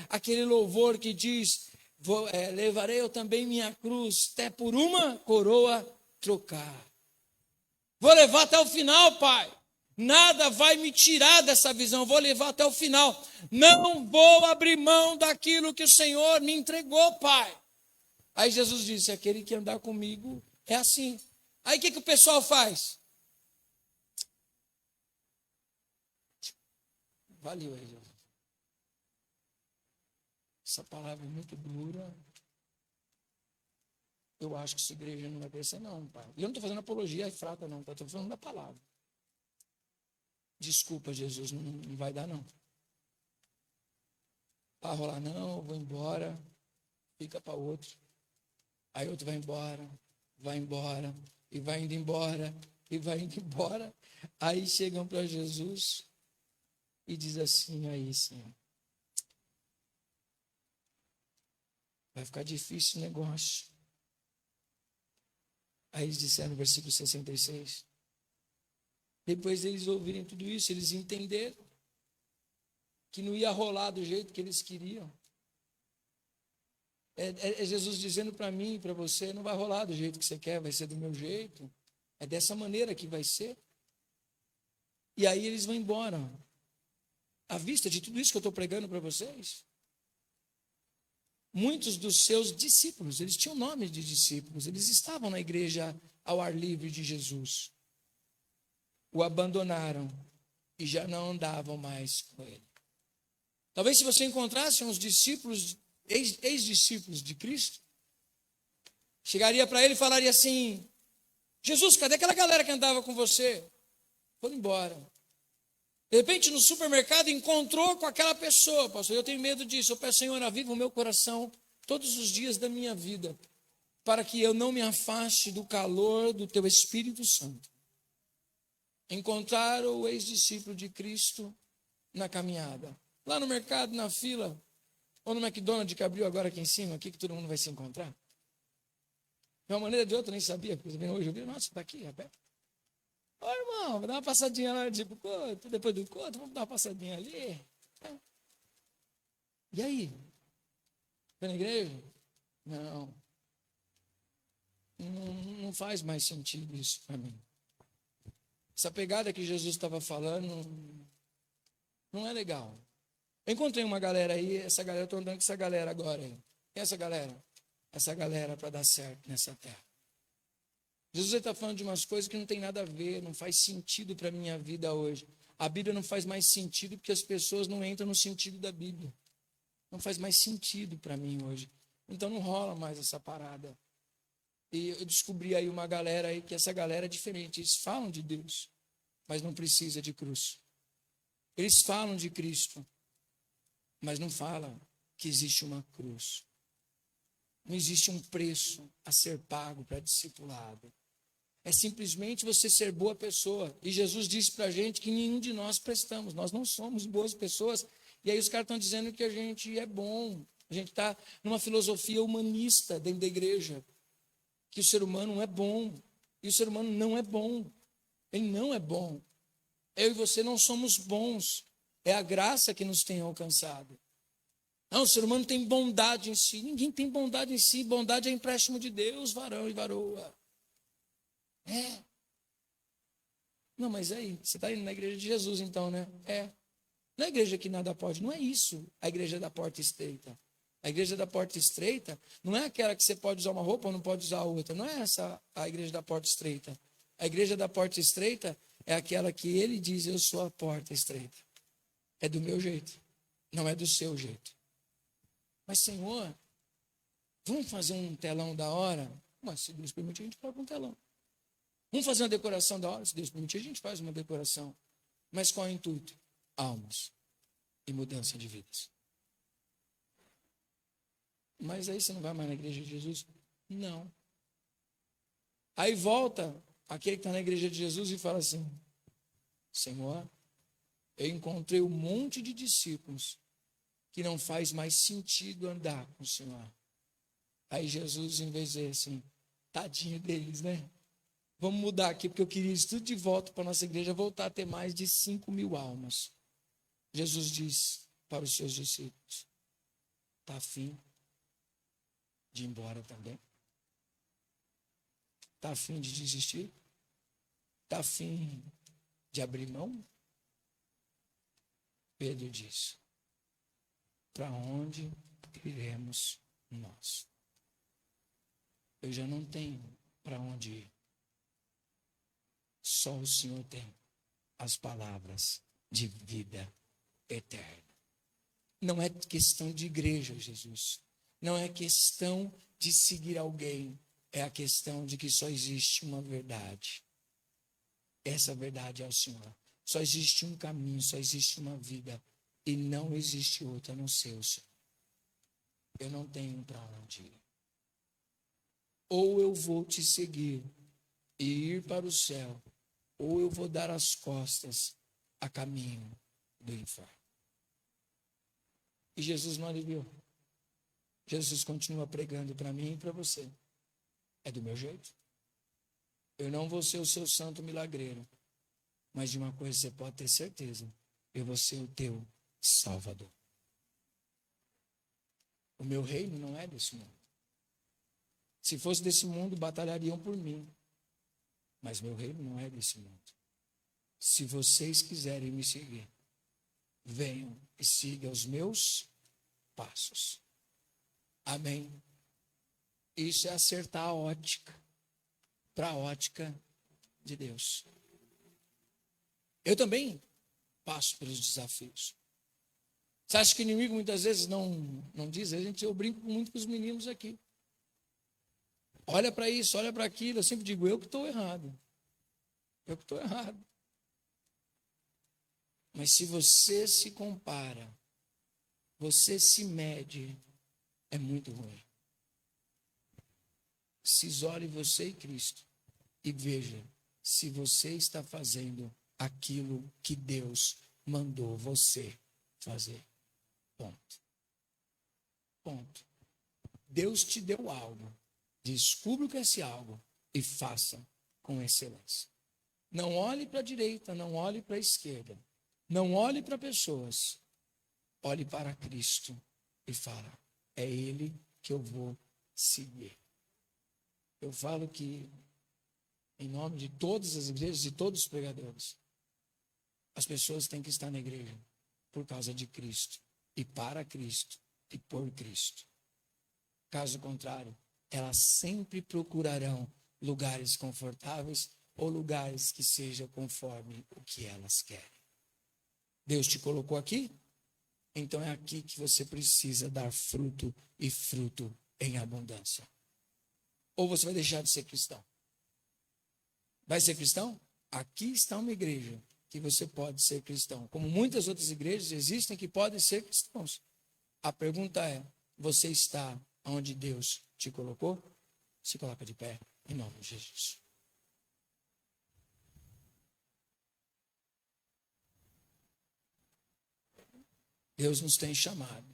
aquele louvor que diz, levarei eu também minha cruz, até por uma coroa trocar. Vou levar até o final, Pai. Nada vai me tirar dessa visão, vou levar até o final. Não vou abrir mão daquilo que o Senhor me entregou, Pai. Aí Jesus disse, aquele que andar comigo é assim. Aí o que o pessoal faz? Valeu aí, Jesus. Essa palavra é muito dura. Eu acho que essa igreja não vai crescer, não, Pai. E eu não estou fazendo apologia à frata, não, estou falando da palavra. Desculpa, Jesus, não vai dar, não. Vai rolar, não, eu vou embora, fica para outro. Aí outro vai embora, e vai indo embora, e vai indo embora. Aí chegam para Jesus e diz assim, aí, Senhor, vai ficar difícil o negócio. Aí eles disseram no versículo 66, depois eles ouvirem tudo isso, eles entenderam que não ia rolar do jeito que eles queriam. É Jesus dizendo para mim e para você, não vai rolar do jeito que você quer, vai ser do meu jeito. É dessa maneira que vai ser. E aí eles vão embora. À vista de tudo isso que eu estou pregando para vocês, muitos dos seus discípulos, eles tinham nome de discípulos, eles estavam na igreja ao ar livre de Jesus. O abandonaram e já não andavam mais com ele. Talvez se você encontrasse uns discípulos, ex-discípulos de Cristo, chegaria para ele e falaria assim: Jesus, cadê aquela galera que andava com você? Foram embora. De repente, no supermercado, encontrou com aquela pessoa. Pastor, eu tenho medo disso. Eu peço, Senhor, aviva o meu coração todos os dias da minha vida, para que eu não me afaste do calor do teu Espírito Santo. Encontrar o ex-discípulo de Cristo na caminhada. Lá no mercado, na fila, ou no McDonald's que abriu agora aqui em cima, aqui que todo mundo vai se encontrar. De uma maneira ou de outra, eu nem sabia, porque hoje eu vi, nossa, está aqui, é perto. Ô, irmão, vou dar uma passadinha lá, tipo, depois do culto, vamos dar uma passadinha ali. E aí? Foi na igreja? Não. Não faz mais sentido isso para mim. Essa pegada que Jesus estava falando não é legal. Eu encontrei uma galera aí, essa galera, eu estou andando com essa galera agora. Hein? E essa galera? Essa galera para dar certo nessa terra. Jesus está falando de umas coisas que não tem nada a ver, não faz sentido para a minha vida hoje. A Bíblia não faz mais sentido porque as pessoas não entram no sentido da Bíblia. Não faz mais sentido para mim hoje. Então não rola mais essa parada. E eu descobri aí uma galera aí, que essa galera é diferente. Eles falam de Deus, mas não precisa de cruz. Eles falam de Cristo, mas não falam que existe uma cruz. Não existe um preço a ser pago para discipulado. É simplesmente você ser boa pessoa. E Jesus disse para a gente que nenhum de nós prestamos. Nós não somos boas pessoas. E aí os caras estão dizendo que a gente é bom. A gente está numa filosofia humanista dentro da igreja. Que o ser humano não é bom. E o ser humano não é bom. Ele não é bom. Eu e você não somos bons. É a graça que nos tem alcançado. Não, o ser humano tem bondade em si. Ninguém tem bondade em si. Bondade é empréstimo de Deus, varão e varoa. É. Não, mas aí, você está indo na igreja de Jesus então, né? É. Não é a igreja que nada pode, não é isso. A igreja da porta estreita. A igreja da porta estreita não é aquela que você pode usar uma roupa ou não pode usar outra. Não é essa a igreja da porta estreita. A igreja da porta estreita é aquela que ele diz: eu sou a porta estreita. É do meu jeito, não é do seu jeito. Mas, Senhor, vamos fazer um telão da hora? Mas, se Deus permitir, a gente coloca um telão. Vamos fazer uma decoração da hora? Se Deus permitir, a gente faz uma decoração. Mas qual é o intuito? Almas e mudança de vidas. Mas aí você não vai mais na igreja de Jesus? Não. Aí volta aquele que está na igreja de Jesus e fala assim: Senhor, eu encontrei um monte de discípulos que não faz mais sentido andar com o Senhor. Aí Jesus, em vez de dizer assim, tadinho deles, né? Vamos mudar aqui, porque eu queria isso tudo de volta para a nossa igreja, voltar a ter mais de 5.000 almas. Jesus diz para os seus discípulos: está afim de ir embora também? Está afim de desistir? Está afim de abrir mão? Pedro diz: para onde iremos nós? Eu já não tenho para onde ir. Só o Senhor tem as palavras de vida eterna. Não é questão de igreja, Jesus. Não é questão de seguir alguém. É a questão de que só existe uma verdade. Essa verdade é o Senhor. Só existe um caminho, só existe uma vida. E não existe outra a não ser o Senhor. Eu não tenho para onde ir. Ou eu vou te seguir e ir para o céu, ou eu vou dar as costas a caminho do inferno. E Jesus não aliviou. Jesus continua pregando para mim e para você. É do meu jeito. Eu não vou ser o seu santo milagreiro, mas de uma coisa você pode ter certeza: eu vou ser o teu Salvador. O meu reino não é desse mundo. Se fosse desse mundo, batalhariam por mim. Mas meu reino não é desse mundo. Se vocês quiserem me seguir, venham e sigam os meus passos. Amém? Isso é acertar a ótica para a ótica de Deus. Eu também passo pelos desafios. Você acha que o inimigo muitas vezes não diz? Eu brinco muito com os meninos aqui. Olha para isso, olha para aquilo. Eu sempre digo, eu que estou errado. Eu que estou errado. Mas se você se compara, você se mede, é muito ruim. Se isole você e Cristo e veja se você está fazendo aquilo que Deus mandou você fazer. Ponto. Ponto. Deus te deu algo. Descubra o que é esse algo e faça com excelência. Não olhe para a direita, não olhe para a esquerda. Não olhe para pessoas. Olhe para Cristo e fala, é Ele que eu vou seguir. Eu falo que, em nome de todas as igrejas e todos os pregadores, as pessoas têm que estar na igreja por causa de Cristo, e para Cristo, e por Cristo. Caso contrário, elas sempre procurarão lugares confortáveis ou lugares que sejam conforme o que elas querem. Deus te colocou aqui? Então é aqui que você precisa dar fruto e fruto em abundância. Ou você vai deixar de ser cristão? Vai ser cristão? Aqui está uma igreja que você pode ser cristão. Como muitas outras igrejas existem que podem ser cristãos. A pergunta é, você está onde Deus te colocou? Se coloca de pé, em nome de Jesus. Deus nos tem chamado.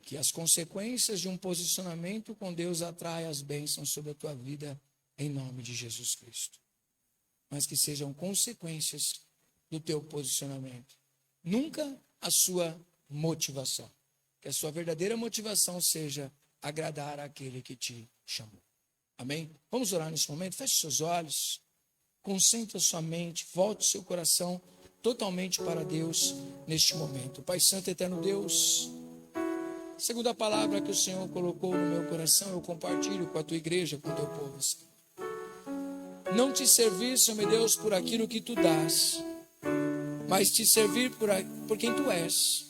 Que as consequências de um posicionamento com Deus atraem as bênçãos sobre a tua vida, em nome de Jesus Cristo. Mas que sejam consequências do teu posicionamento. Nunca a sua motivação. Que a sua verdadeira motivação seja agradar àquele que te chamou. Amém? Vamos orar nesse momento? Feche seus olhos. Concentre a sua mente. Volte o seu coração totalmente para Deus neste momento. Pai Santo e Eterno Deus, segundo a palavra que o Senhor colocou no meu coração, eu compartilho com a tua igreja, com o teu povo, Senhor. Não te servir, Senhor meu Deus, por aquilo que tu dás, mas te servir por quem tu és.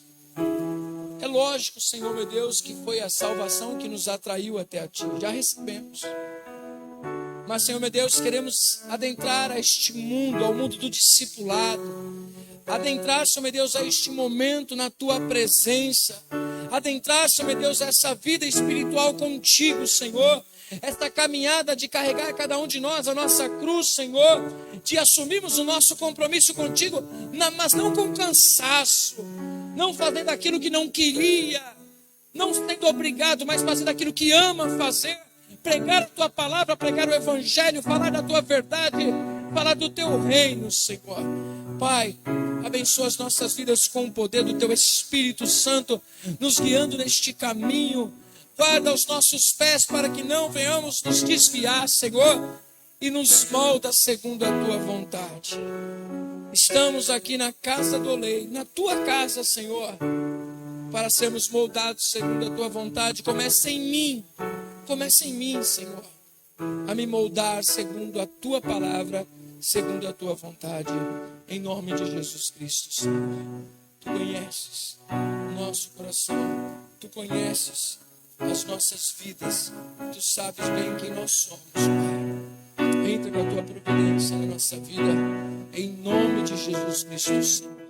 É lógico, Senhor meu Deus, que foi a salvação que nos atraiu até a ti. Já recebemos. Mas, Senhor meu Deus, queremos adentrar a este mundo, ao mundo do discipulado. Adentrar, Senhor meu Deus, a este momento na tua presença. Adentrar, Senhor meu Deus, essa vida espiritual contigo, Senhor. Esta caminhada de carregar cada um de nós a nossa cruz, Senhor. De assumirmos o nosso compromisso contigo, mas não com cansaço. Não fazendo aquilo que não queria. Não sendo obrigado, mas fazendo aquilo que ama fazer. Pregar a tua palavra, pregar o evangelho, falar da tua verdade, falar do teu reino, Senhor. Pai, abençoa as nossas vidas com o poder do teu Espírito Santo, nos guiando neste caminho. Guarda os nossos pés para que não venhamos nos desviar, Senhor, e nos molda segundo a tua vontade. Estamos aqui na casa do Olei, na tua casa, Senhor, para sermos moldados segundo a tua vontade. Comece em mim, Senhor, a me moldar segundo a tua palavra, segundo a tua vontade, em nome de Jesus Cristo, Senhor. Tu conheces o nosso coração, tu conheces as nossas vidas, tu sabes bem quem nós somos, Pai. Entra com a tua providência na nossa vida, em nome de Jesus Cristo, Senhor.